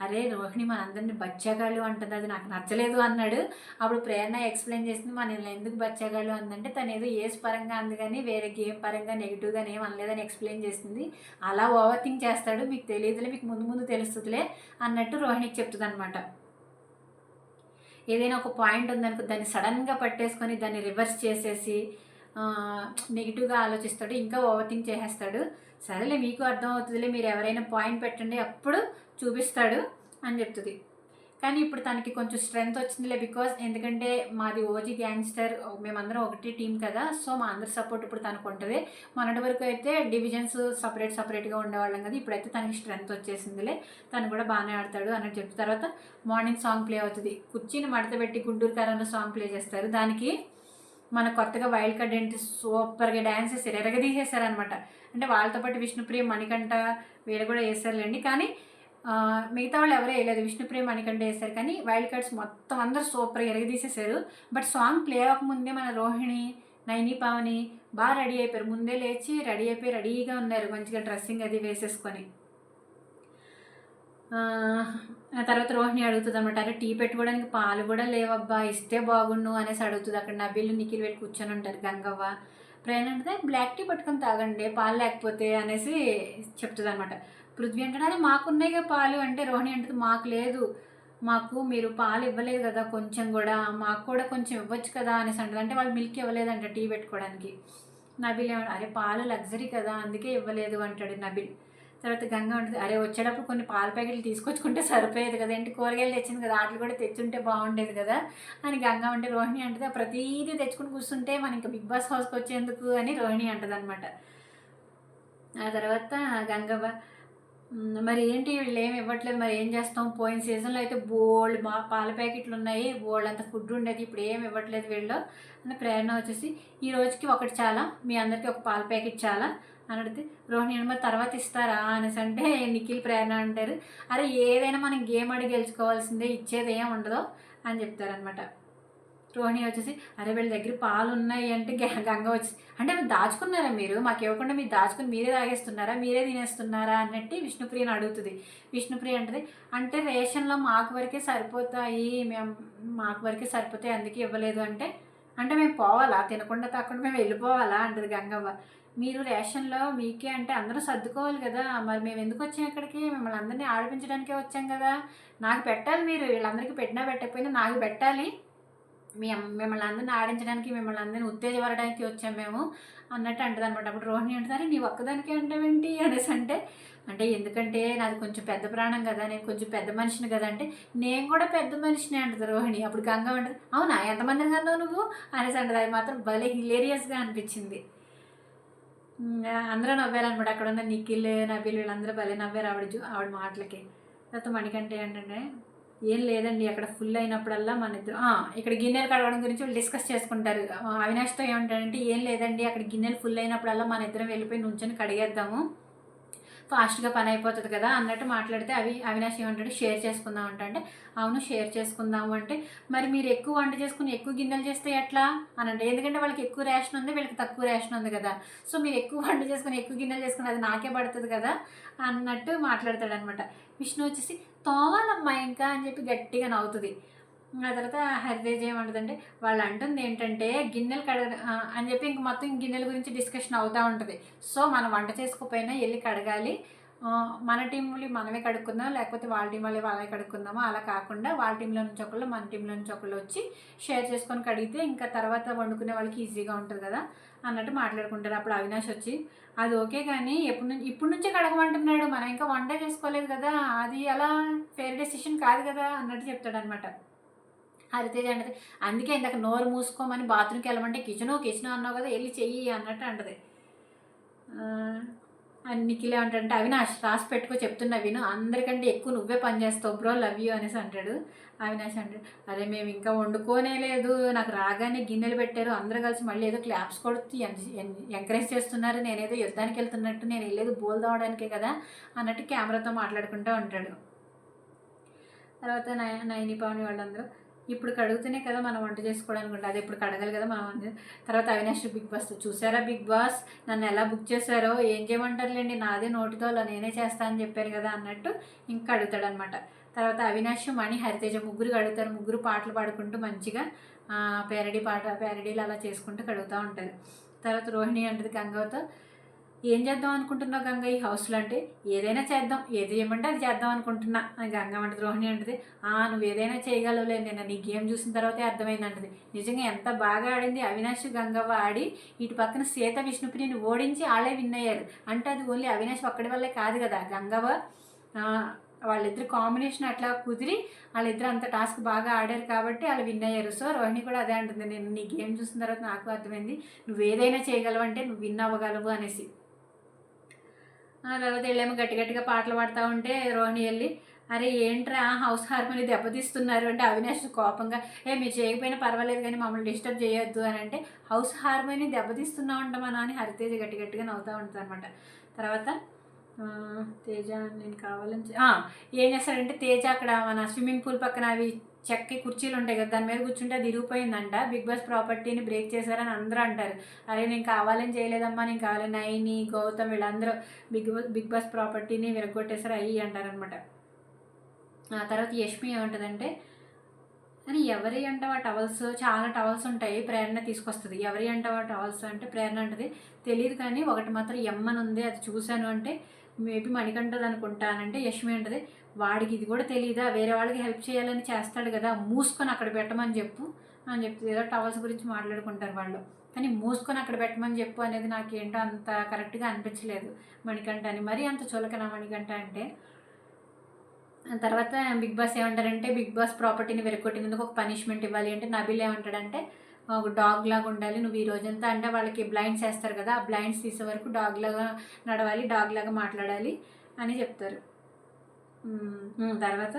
అరే రోహిణి మనందరినీ బచ్చాగాళ్ళు అంటుంది, అది నాకు నచ్చలేదు అన్నాడు. అప్పుడు ప్రేరణ ఎక్స్ప్లెయిన్ చేసింది, మనల్ని ఎందుకు బచ్చాగాళ్ళు అందంటే తను ఏదో ఏజ్ పరంగా అంది కానీ వేరే గేమ్ పరంగా నెగిటివ్గా ఏం అనలేదని ఎక్స్ప్లెయిన్ చేసింది. అలా ఓవర్ థింక్ చేస్తాడు, మీకు తెలియదులే, మీకు ముందు ముందు తెలుస్తుందిలే అన్నట్టు రోహిణికి చెప్తుంది అనమాట. ఏదైనా ఒక పాయింట్ ఉందనుకో దాన్ని సడన్గా పట్టేసుకొని దాన్ని రివర్స్ చేసేసి నెగిటివ్గా ఆలోచిస్తాడు, ఇంకా ఓవర్ థింక్ చేసేస్తాడు. సరేలే మీకు అర్థం అవుతుందిలే, మీరు ఎవరైనా పాయింట్ పెట్టండి అప్పుడు చూపిస్తాడు అని చెప్తుంది. కానీ ఇప్పుడు తనకి కొంచెం స్ట్రెంగ్త్ వచ్చిందిలే, బికాజ్ ఎందుకంటే మాది ఓజీ గ్యాంగ్స్టర్, మేమందరం ఒకటి టీం కదా, సో మా అందరి సపోర్ట్ ఇప్పుడు తనకు ఉంటుంది. మొన్నటి వరకు అయితే డివిజన్స్ సపరేట్గా ఉండేవాళ్ళం కదా, ఇప్పుడైతే తనకి స్ట్రెంగ్త్ వచ్చేసిందిలే, తను కూడా బాగానే ఆడతాడు అన్నట్టు చెప్పిన తర్వాత మార్నింగ్ సాంగ్ ప్లే అవుతుంది. కుర్చీని మడత పెట్టి గుంటూరు కారంలో సాంగ్ ప్లే చేస్తారు. దానికి మన కొత్తగా వైల్డ్ కార్డ్ ఏంటి సూపర్గా డ్యాన్స్ చేస్తారు, ఎరగదీసేసారనమాట. అంటే వాళ్ళతో పాటు విష్ణుప్రియ, మణికంఠ వీళ్ళు కూడా వేస్తారులేండి, కానీ మిగతా వాళ్ళు ఎవరో వేయలేదు. విష్ణుప్రియ, మణికంఠ వేస్తారు, కానీ వైల్డ్ కార్డ్స్ మొత్తం అందరూ సూపర్గా ఎరగదీసేశారు. బట్ సాంగ్ ప్లే అవ్వకముందే మన రోహిణి, నైని, పావని బాగా రెడీ అయిపోయారు. ముందే లేచి రెడీ అయిపోయి రెడీగా ఉన్నారు, మంచిగా డ్రెస్సింగ్ అది వేసేసుకొని. తర్వాత రోహిణి అడుగుతుంది అనమాట, అరే టీ పెట్టుకోవడానికి పాలు కూడా లేవబ్బా, ఇస్తే బాగుండు అనేసి అడుగుతుంది. అక్కడ నబీలు, నిఖిల్ వెళ్ళి కూర్చొని ఉంటారు. గంగవ్వ ప్రేరణ అంటే బ్లాక్ టీ పట్టుకొని తాగండి పాలు లేకపోతే అనేసి చెప్తుంది అనమాట. పృథ్వీ అంటాడు, అరే మాకున్నాయిగా పాలు అంటే రోహిణి అంటుంది, మాకు లేదు, మాకు మీరు పాలు ఇవ్వలేదు కదా కొంచెం కూడా, మాకు కూడా కొంచెం ఇవ్వచ్చు కదా అనేసి అంటుంది. అంటే వాళ్ళు మిల్క్ ఇవ్వలేదంట టీ పెట్టుకోవడానికి. నబిల్ ఏమంటారు, అరే పాలు లగ్జరీ కదా అందుకే ఇవ్వలేదు అంటాడు నబిల్. తర్వాత గంగ ఉంటుంది, అరే వచ్చేటప్పుడు కొన్ని పాల ప్యాకెట్లు తీసుకొచ్చుకుంటే సరిపోయేది కదా, ఏంటి కూరగాయలు తెచ్చింది కదా వాటిని కూడా తెచ్చుంటే బాగుండేది కదా అని గంగ అంటే, రోహిణి అంటుంది ప్రతిదీ తెచ్చుకుని కూర్చుంటే మనం ఇంకా బిగ్ బాస్ హౌస్కి వచ్చేందుకు అని రోహిణి అంటుంది అనమాట. ఆ తర్వాత గంగవ్వ, మరి ఏంటి వీళ్ళు ఏమి ఇవ్వట్లేదు, మరి ఏం చేస్తాం, పోయిన సీజన్లో అయితే బోల్డ్ పాల ప్యాకెట్లు ఉన్నాయి, బోల్డ్ అంత ఫుడ్ ఉండేది, ఇప్పుడు ఏమి ఇవ్వట్లేదు వీళ్ళు అని ప్రేరణ వచ్చేసి, ఈ రోజుకి ఒకటి చాలా, మీ అందరికీ ఒక పాల ప్యాకెట్ చాలా అని అడిగితే రోహిణి మరి తర్వాత ఇస్తారా అనేసి అంటే నిఖిల్, ప్రేరణ అంటారు, అరే ఏదైనా మనం గేమ్ అడిగి గెలుచుకోవాల్సిందే, ఇచ్చేది ఏం ఉండదు అని చెప్తారనమాట. రోహిణి వచ్చేసి, అరే వీళ్ళ దగ్గర పాలు ఉన్నాయి అంటే గంగ వచ్చి, అంటే దాచుకున్నారా మీరు, మాకు ఇవ్వకుండా మీరు దాచుకుని మీరే తాగేస్తున్నారా, మీరే తినేస్తున్నారా అన్నట్టు విష్ణుప్రియని అడుగుతుంది. విష్ణుప్రియ అంటది, అంటే రేషన్లో మాకు వరకే సరిపోతాయి, మాకు వరకే సరిపోతాయి అందుకే ఇవ్వలేదు అంటే, అంటే మేము పోవాలా, తినకుండా తాకుండా మేము వెళ్ళిపోవాలా అంటది గంగవ్వ. మీరు రేషన్లో మీకే అంటే అందరూ సర్దుకోవాలి కదా, మరి మేము ఎందుకు వచ్చాం ఇక్కడికి, మిమ్మల్ని అందరినీ ఆడిపించడానికే వచ్చాం కదా, నాకు పెట్టాలి, మీరు వీళ్ళందరికీ పెట్టినా పెట్టకపోయినా నాకు పెట్టాలి, మిమ్మల్ని అందరిని ఆడించడానికి, మిమ్మల్ని అందరిని ఉత్తేజపడడానికి వచ్చాం మేము అన్నట్టు అంటుంది అనమాట. అప్పుడు రోహిణి అంటారు, నీ ఒక్కదానికే అంటావేంటి అనేసి అంటే, అంటే ఎందుకంటే నాది కొంచెం పెద్ద ప్రాణం కదా, నేను కొంచెం పెద్ద మనిషిని కదా అంటే, నేను కూడా పెద్ద మనిషిని అంటుంది రోహిణి. అప్పుడు గంగ అంటుంది, అవునా ఎంతమందిని కన్నావు నువ్వు అనేసి అంటుంది. అది మాత్రం భలే హిలేరియస్గా అనిపించింది. అందరూ నవ్వారనమాట, అక్కడ ఉన్న నిఖిల్, నబీల్ వీళ్ళందరూ భలే నవ్వారు ఆవిడ మాటలకి. తర్వాత మణికంఠ ఏంటంటే, ఏం లేదండి అక్కడ ఫుల్ అయినప్పుడల్లా మన ఇద్దరు ఇక్కడ గిన్నెలు కడగడం గురించి వాళ్ళు డిస్కస్ చేసుకుంటారు. అవినాష్తో ఏమంటారంటే, ఏం లేదండి అక్కడ గిన్నెలు ఫుల్ అయినప్పుడల్లా మన ఇద్దరం వెళ్ళిపోయి నుంచొని కడిగేద్దాము, ఫాస్ట్గా పని అయిపోతుంది కదా అన్నట్టు మాట్లాడితే అవినాష్ ఏమంటాడు, షేర్ చేసుకుందాం అంటే, అవును షేర్ చేసుకుందాము అంటే, మరి మీరు ఎక్కువ వంట చేసుకుని ఎక్కువ గిన్నెలు చేస్తే ఎట్లా అని అంటే, ఎందుకంటే వాళ్ళకి ఎక్కువ రేషన్ ఉంది, వీళ్ళకి తక్కువ రేషన్ ఉంది కదా, సో మీరు ఎక్కువ వంట చేసుకుని ఎక్కువ గిన్నెలు చేసుకుని అది నాకే పడుతుంది కదా అన్నట్టు మాట్లాడతాడు అనమాట. విష్ణు వచ్చేసి, తోవాలమ్మా ఇంకా అని చెప్పి గట్టిగా నవ్వుతుంది. ఆ తర్వాత హరితేజ ఏమంటుందంటే, వాళ్ళు అంటుంది ఏంటంటే గిన్నెలు అని చెప్పి ఇంక మొత్తం గిన్నెల గురించి డిస్కషన్ అవుతూ ఉంటుంది. సో మనం వంట చేసుకోకపోయినా వెళ్ళి కడగాలి, మన టీంలు మనమే కడుక్కుందాం, లేకపోతే వాళ్ళ టీం వాళ్ళే వాళ్ళే కడుక్కుందామో అలా కాకుండా వాళ్ళ టీంలో నుంచి ఒకళ్ళు మన టీంలో నుంచి ఒకళ్ళు వచ్చి షేర్ చేసుకొని కడిగితే ఇంకా తర్వాత వండుకునే వాళ్ళకి ఈజీగా ఉంటుంది కదా అన్నట్టు మాట్లాడుకుంటారు. అప్పుడు అవినాష్ వచ్చి అది ఓకే కానీ ఇప్పుడు నుంచే కడగమంటున్నాడు, మనం ఇంకా వంట చేసుకోలేదు కదా, అది అలా ఫేర్ డెసిషన్ కాదు కదా అన్నట్టు చెప్తాడనమాట. హరితేజ అంటది అందుకే ఇందాక నోరు మూసుకోమని బాత్రూమ్కి వెళ్ళమంటే కిచెను అన్నావు కదా వెళ్ళి చెయ్యి అన్నట్టు అంటది. నిఖిలే అంటాడంటే అవినాష్ రాసి పెట్టుకో చెప్తున్నా విను, అందరికంటే ఎక్కువ నువ్వే పని చేస్తావు బ్రో, లవ్ యూ అనేసి అంటాడు. అవినాష్ అంటాడు అరే మేము ఇంకా వండుకోనే లేదు, నాకు రాగానే గిన్నెలు పెట్టారు, అందరూ కలిసి మళ్ళీ ఏదో క్లాప్స్ కొడుతూ ఎంకరేజ్ చేస్తున్నారు, నేనేదో యుద్ధానికి వెళ్తున్నట్టు, నేను వెళ్ళేది బోల్ తవ్వడానికే కదా అన్నట్టు కెమెరాతో మాట్లాడుకుంటూ ఉంటాడు. తర్వాత నైని పవని వాళ్ళందరూ ఇప్పుడు కడుగుతూనే కదా మనం వంట చేసుకోవడానికి ఉంటుంది, అది ఇప్పుడు కడగాలి కదా మనం. తర్వాత అవినాష్ బిగ్ బాస్ చూసారా బిగ్ బాస్ నన్ను ఎలా బుక్ చేశారో, ఏం చేయమంటారులేండి నాదే నోటితో నేనే చేస్తా అని చెప్పారు కదా అన్నట్టు ఇంకా కడుగుతాడనమాట. తర్వాత అవినాష్ మణి హరితేజ ముగ్గురు కడుగుతారు, ముగ్గురు పాటలు పాడుకుంటూ మంచిగా ప్యారడీలు అలా చేసుకుంటూ కడుగుతూ ఉంటారు. తర్వాత రోహిణి అంటది గంగతో ఏం చేద్దాం అనుకుంటున్నావు గంగ ఈ హౌస్లో అంటే, ఏదైనా చేద్దాం, ఏది చేయమంటే అది చేద్దాం అనుకుంటున్నా అని గంగ అంటది. రోహిణి అంటది నువ్వు ఏదైనా చేయగలవులే, నేను నీ గేమ్ చూసిన తర్వాతే అర్థమైంది అంటది. నిజంగా ఎంత బాగా ఆడింది అవినాష్ గంగవ్వ ఆడి, ఇటు పక్కన సీత విష్ణుప్రియని ఓడించి వాళ్ళే విన్ అయ్యారు. అంటే అది ఓన్లీ అవినాష్ ఒక్కడి వల్లే కాదు కదా, గంగవ్వ వాళ్ళిద్దరు కాంబినేషన్ అట్లా కుదిరి వాళ్ళిద్దరు అంత టాస్క్ బాగా ఆడారు కాబట్టి వాళ్ళు విన్ అయ్యారు. సో రోహిణి కూడా అదే అంటుంది, నేను నీ గేమ్ చూసిన తర్వాత నాకు అర్థమైంది నువ్వు ఏదైనా చేయగలవు అంటే నువ్వు విన్ అవ్వగలవు అనేసి. తర్వాత వీళ్ళేమో గట్టిగా పాటలు పాడుతూ ఉంటే రోహిణి వెళ్ళి అరే ఏంట్రా హౌస్ హార్మోని దెబ్బతీస్తున్నారు అంటే అవినాష్ కోపంగా మీరు చేయకపోయినా పర్వాలేదు కానీ మమ్మల్ని డిస్టర్బ్ చేయొద్దు అని అంటే హౌస్ హార్మోని దెబ్బతీస్తున్నా ఉంటామా అని హరితేజ గట్టిగా నవ్వుతూ ఉంటుంది అనమాట. తర్వాత తేజ నేను కావాలని ఏం చేస్తాడంటే తేజ అక్కడ మన స్విమ్మింగ్ పూల్ పక్కన అవి చెక్క కుర్చీలు ఉంటాయి కదా దాని మీద కూర్చుంటే అది ఇరిగిపోయిందంట, బిగ్ బాస్ ప్రాపర్టీని బ్రేక్ చేశారని అందరూ అంటారు. అరే నేను కావాలని చేయలేదమ్మా, నేను కావాలని నైని గౌతమ్ వీళ్ళందరూ బిగ్ బాస్ ప్రాపర్టీని విరగొట్టేశారు అయ్యి అంటారనమాట. ఆ తర్వాత యష్మి ఏమంటుందంటే అని ఎవరి అంటావా టవల్స్, చాలా టవల్స్ ఉంటాయి, ప్రేరణ తీసుకొస్తుంది. ఎవరి అంటావా టవల్స్ అంటే ప్రేరణ అంటది తెలియదు కానీ ఒకటి మాత్రం ఎమ్మని ఉంది అది చూశాను అంటే మేబీ మణికంఠది అనుకుంటానంటే యష్మి అంటది వాడికి ఇది కూడా తెలియదా, వేరే వాళ్ళకి హెల్ప్ చేయాలని చేస్తాడు కదా, మూసుకొని అక్కడ పెట్టమని చెప్పు అని చెప్తుంది. ఏదో టవల్స్ గురించి మాట్లాడుకుంటారు వాళ్ళు, కానీ మూసుకొని అక్కడ పెట్టమని చెప్పు అనేది నాకేంటో అంత కరెక్ట్గా అనిపించలేదు మణికంఠ అని, మరీ అంత చులకన మణికంఠ అంటే. తర్వాత బిగ్ బాస్ ఏమంటారంటే బిగ్ బాస్ ప్రాపర్టీని విరగొట్టినందుకు ఒక పనిష్మెంట్ ఇవ్వాలి అంటే నబిల్ ఏమంటాడంటే ఒక డాగ్ లాగా ఉండాలి నువ్వు ఈ రోజంతా, అంటే వాళ్ళకి బ్లైండ్స్ వేస్తారు కదా ఆ బ్లైండ్స్ తీసే వరకు డాగ్ లాగా నడవాలి, డాగ్ లాగా మాట్లాడాలి అని చెప్తారు. తర్వాత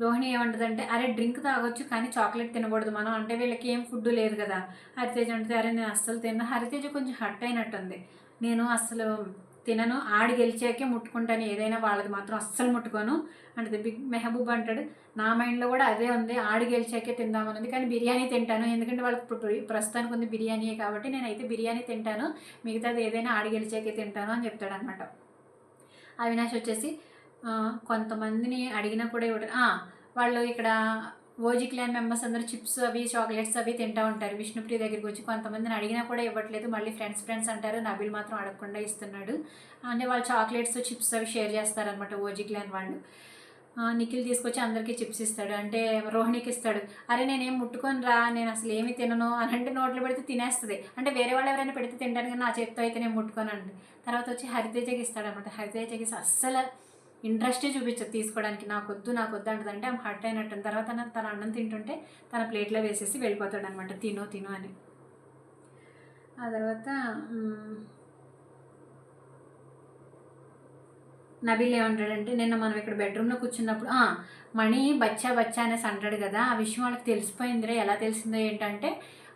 రోహిణి ఏమంటుందంటే అరే డ్రింక్ తాగొచ్చు కానీ చాక్లెట్ తినకూడదు మనం, అంటే వీళ్ళకి ఏం ఫుడ్ లేదు కదా. హరితేజ అంటే అరే నేను అస్సలు తిన్నా, హరితేజ కొంచెం హర్ట్ అయినట్టుంది, నేను అస్సలు తినను, ఆడి గెలిచాకే ముట్టుకుంటాను ఏదైనా, వాళ్ళది మాత్రం అస్సలు ముట్టుకోను అంటే మెహబూబ్ అంటాడు నా మైండ్లో కూడా అదే ఉంది, ఆడి గెలిచాకే తిందామన్నది, కానీ బిర్యానీ తింటాను ఎందుకంటే వాళ్ళకి ప్రస్తుతానికి ఉంది బిర్యానీయే కాబట్టి నేనైతే బిర్యానీ తింటాను, మిగతాది ఏదైనా ఆడి గెలిచాకే తింటాను అని చెప్తాడు అనమాట. అవినాష్ వచ్చేసి కొంతమందిని అడిగినా కూడా ఇవ్వడం, వాళ్ళు ఇక్కడ ఓజీ క్లాన్ మెంబర్స్ అందరూ చిప్స్ అవి చాక్లెట్స్ అవి తింటూ ఉంటారు, విష్ణుప్రియ దగ్గరికి వచ్చి కొంతమందిని అడిగినా కూడా ఇవ్వట్లేదు, మళ్ళీ ఫ్రెండ్స్ అంటారు, నబిల్ మాత్రం అడగకుండా ఇస్తున్నాడు అంటే వాళ్ళు చాక్లెట్స్ చిప్స్ అవి షేర్ చేస్తారనమాట ఓజీ క్లాన్ వాళ్ళు. నిఖిల్ తీసుకొచ్చి అందరికీ చిప్స్ ఇస్తాడు, అంటే రోహిణికి ఇస్తాడు, అరే నేనేం ముట్టుకొని రా నేను అసలు ఏమీ తినను అని అంటే నోట్లో పెడితే తినేస్తుంది, అంటే వేరే వాళ్ళు ఎవరైనా పెడితే తింటాను కానీ నా చేతితో అయితే నేను ముట్టుకోనండి. తర్వాత వచ్చి హరితేజకి ఇస్తాడనమాట, హరితేజకి అస్సలు ఇంట్రెస్టే చూపించదు తీసుకోవడానికి, నాకు వద్దు అంటుంది, అంటే ఆమె హర్ట్ అయినట్టు. తర్వాత తన అన్నం తింటుంటే తన ప్లేట్లో వేసేసి వెళ్ళిపోతాడు అనమాట తిను అని. ఆ తర్వాత నబిల్ ఏమంటాడంటే నిన్న మనం ఇక్కడ బెడ్రూమ్లో కూర్చున్నప్పుడు మణి బచ్చా అనేసి అంటాడు కదా, ఆ విషయం వాళ్ళకి తెలిసిపోయిందిరే, ఎలా తెలిసిందో ఏంటంటే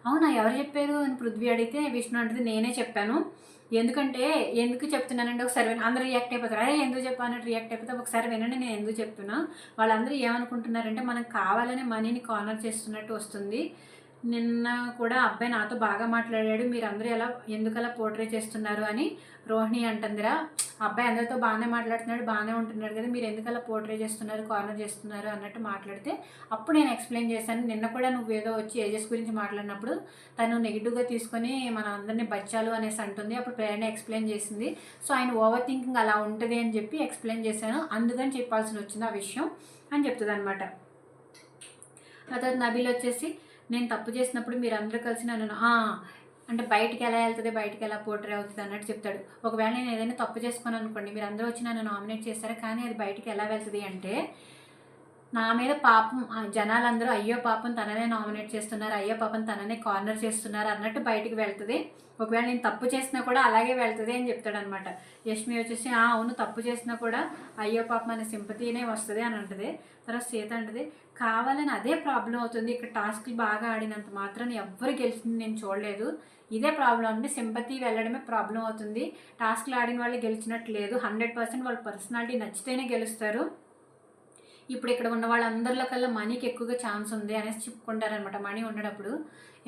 అవునా ఎవరు చెప్పారు అని పృథ్వీ అడిగితే విష్ణు అంటది నేనే చెప్పాను, ఎందుకు చెప్తున్నానంటే ఒకసారి అందరూ రియాక్ట్ అయిపోతారు, అరే ఎందుకు చెప్పానంటే రియాక్ట్ అయిపోతే ఒకసారి వినండి నేను ఎందుకు చెప్తున్నా, వాళ్ళందరూ ఏమనుకుంటున్నారంటే మనం కావాలనే మనీని కార్నర్ చేస్తున్నట్టు వస్తుంది, నిన్న కూడా అబ్బాయి నాతో బాగా మాట్లాడాడు, మీరందరూ ఎందుకలా పోర్ట్రే చేస్తున్నారు అని రోహిణి అంటుందిరా. అబ్బాయి అందరితో బాగానే మాట్లాడుతున్నాడు, బాగానే ఉంటున్నాడు కదా, మీరు ఎందుకలా పోర్ట్రే చేస్తున్నారు, కార్నర్ చేస్తున్నారు అన్నట్టు మాట్లాడితే అప్పుడు నేను ఎక్స్ప్లెయిన్ చేశాను. నిన్న కూడా నువ్వు ఏదో వచ్చి ఏజెస్ గురించి మాట్లాడినప్పుడు తను నెగిటివ్గా తీసుకొని మన అందరినీ బచ్చాలు అనేసి అంటుంది. అప్పుడు ప్రేరణ ఎక్స్ప్లెయిన్ చేసింది. సో ఆయన ఓవర్ థింకింగ్ అలా ఉంటుంది అని చెప్పి ఎక్స్ప్లెయిన్ చేశాను, అందుకని చెప్పాల్సి వచ్చింది ఆ విషయం అని చెప్తుంది అనమాట. ఆ తర్వాత నబీల్ వచ్చేసి నేను తప్పు చేసినప్పుడు మీరు అందరూ కలిసి నన్ను అంటే బయటికి ఎలా వెళ్తుంది, బయటికి ఎలా పోర్ట్రే అవుతుంది అన్నట్టు చెప్తాడు. ఒకవేళ నేను ఏదైనా తప్పు చేసుకున్నాను అనుకోండి, మీరు అందరూ వచ్చి నన్ను నామినేట్ చేస్తారా, కానీ అది బయటికి ఎలా వెళ్తుంది అంటే నా మీద పాపం జనాలందరూ అయ్యో పాపం తననే నామినేట్ చేస్తున్నారు, అయ్యో పాపం తననే కార్నర్ చేస్తున్నారు అన్నట్టు బయటికి వెళ్తుంది. ఒకవేళ నేను తప్పు చేసినా కూడా అలాగే వెళ్తుంది అని చెప్తాడనమాట. యష్మి వచ్చేసి అవును తప్పు చేసినా కూడా అయ్యో పాపం అనే సింపతినే వస్తుంది అని అంటుంది. తర్వాత సీత అంటది కావాలని అదే ప్రాబ్లం అవుతుంది, ఇక్కడ టాస్క్లు బాగా ఆడినంత మాత్రం ఎవ్వరు గెలిచింది నేను చూడలేదు, ఇదే ప్రాబ్లం ఉంది, సింపతి వెళ్ళడమే ప్రాబ్లం అవుతుంది, టాస్క్లు ఆడిన వాళ్ళు గెలిచినట్టు లేదు, 100% వాళ్ళ పర్సనాలిటీ నచ్చితేనే గెలుస్తారు, ఇప్పుడు ఇక్కడ ఉన్న వాళ్ళందరిలో కల్లా మనీకి ఎక్కువగా ఛాన్స్ ఉంది అనేసి చెప్పుకుంటారనమాట మనీ ఉండేటప్పుడు.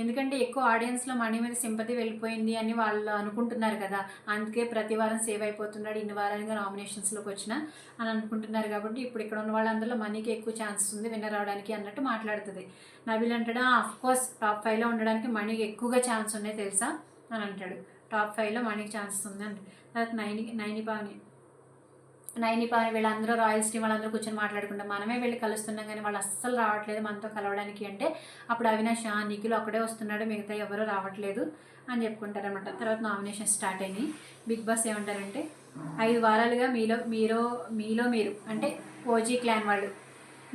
ఎందుకంటే ఎక్కువ ఆడియన్స్లో మనీ మీద సింపతి వెళ్ళిపోయింది అని వాళ్ళు అనుకుంటున్నారు కదా, అందుకే ప్రతి వారం సేవ్ అయిపోతున్నాడు, ఇన్ని వారాలుగా నామినేషన్స్లోకి వచ్చిన అని అనుకుంటున్నారు. కాబట్టి ఇప్పుడు ఇక్కడ ఉన్న వాళ్ళందరిలో మనీకి ఎక్కువ ఛాన్సెస్ ఉంది విన్నర్ అవడానికి అన్నట్టు మాట్లాడుతుంది. నబీల్ అంటాడా అఫ్కోర్స్ టాప్ 5లో ఉండడానికి మనీకి ఎక్కువగా ఛాన్స్ ఉన్నాయి తెలుసా అని అంటాడు. టాప్ 5లో మనీకి ఛాన్సెస్ ఉంది అంటే తర్వాత నైని పాని వీళ్ళందరూ రాయల్స్ టీం వాళ్ళందరూ కూర్చొని మాట్లాడుకుంటాం, మనమే వెళ్ళి కలుస్తున్నాం కానీ వాళ్ళు అస్సలు రావట్లేదు మనతో కలవడానికి అంటే అప్పుడు అవినాష్ నిఖిల్ ఒక్కడే వస్తున్నాడు, మిగతా ఎవరూ రావట్లేదు అని చెప్పుకుంటారనమాట. తర్వాత నామినేషన్ స్టార్ట్ అయినాయి. బిగ్ బాస్ ఏమంటారంటే 5 వారాలుగా మీలో మీరు అంటే ఓజీ క్లాన్ వాళ్ళు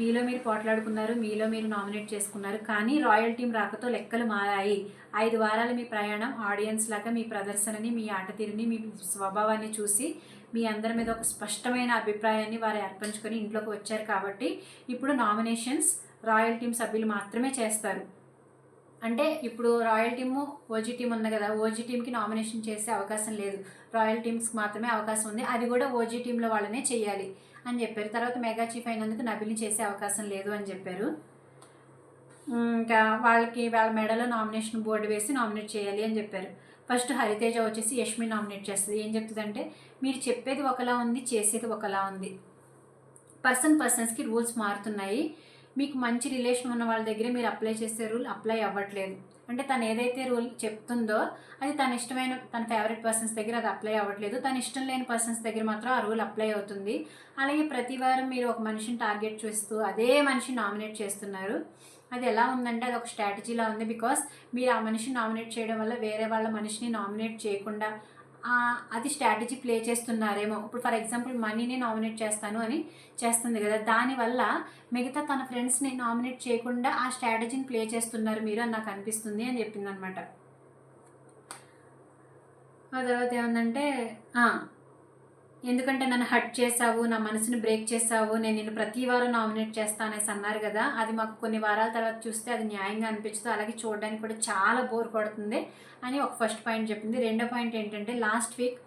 మీలో మీరు పోట్లాడుకున్నారు, మీలో మీరు నామినేట్ చేసుకున్నారు, కానీ రాయల్ టీం రాకతో లెక్కలు మారాయి. 5 వారాల మీ ప్రయాణం ఆడియన్స్ లాగా మీ ప్రదర్శనని, మీ ఆట తీరుని, మీ స్వభావాన్ని చూసి మీ అందరి మీద ఒక స్పష్టమైన అభిప్రాయాన్ని వారు అర్పించుకొని ఇంట్లోకి వచ్చారు. కాబట్టి ఇప్పుడు నామినేషన్స్ రాయల్ టీం సభ్యులు మాత్రమే చేస్తారు. అంటే ఇప్పుడు రాయల్ టీము ఓజీ టీం ఉంది కదా, ఓజీ టీంకి నామినేషన్ చేసే అవకాశం లేదు, రాయల్ టీమ్స్కి మాత్రమే అవకాశం ఉంది, అది కూడా ఓజీ టీంలో వాళ్ళనే చేయాలి అని చెప్పారు. తర్వాత మెగా చీఫ్ అయినందుకు నబిల్ని చేసే అవకాశం లేదు అని చెప్పారు. ఇంకా వాళ్ళ మెడలో నామినేషన్ బోర్డు వేసి నామినేట్ చేయాలి అని చెప్పారు. ఫస్ట్ హరితేజ వచ్చేసి యష్మి నామినేట్ చేస్తుంది. ఏం చెప్తుందంటే మీరు చెప్పేది ఒకలా ఉంది, చేసేది ఒకలా ఉంది, పర్సన్స్కి రూల్స్ మారుతున్నాయి, మీకు మంచి రిలేషన్ ఉన్న వాళ్ళ దగ్గర మీరు అప్లై చేసే రూల్ అప్లై అవ్వట్లేదు, అంటే తను ఏదైతే రూల్ చెప్తుందో అది తన ఇష్టమైన తన ఫేవరెట్ పర్సన్స్ దగ్గర అది అప్లై అవ్వట్లేదు, తన ఇష్టం లేని పర్సన్స్ దగ్గర మాత్రం ఆ రూల్ అప్లై అవుతుంది. అలాగే ప్రతి వారం మీరు ఒక మనిషిని టార్గెట్ చేస్తూ అదే మనిషిని నామినేట్ చేస్తున్నారు. అది ఎలా ఉందంటే అది ఒక స్ట్రాటజీలా ఉంది. బికాస్ మీరు ఆ మనిషిని నామినేట్ చేయడం వల్ల వేరే వాళ్ళ మనిషిని నామినేట్ చేయకుండా అది స్ట్రాటజీ ప్లే చేస్తున్నారేమో. ఇప్పుడు ఫర్ ఎగ్జాంపుల్ మనీని నామినేట్ చేస్తాను అని చేస్తుంది కదా, దానివల్ల మిగతా తన ఫ్రెండ్స్ని నామినేట్ చేయకుండా ఆ స్ట్రాటజీని ప్లే చేస్తున్నారు మీరు అని నాకు అనిపిస్తుంది అని చెప్పింది అనమాట. ఆ తర్వాత ఏమందంటే ఎందుకంటే నన్ను హర్ట్ చేసావు, నా మనసుని బ్రేక్ చేసావు, నేను నిన్ను ప్రతి వారం నామినేట్ చేస్తా అనేసి అన్నారు కదా, అది మాకు కొన్ని వారాల తర్వాత చూస్తే అది న్యాయంగా అనిపించదు, అలాగే చూడడానికి కూడా చాలా బోర్ కొడుతుంది అని ఒక ఫస్ట్ పాయింట్ చెప్పింది. రెండో పాయింట్ ఏంటంటే లాస్ట్ వీక్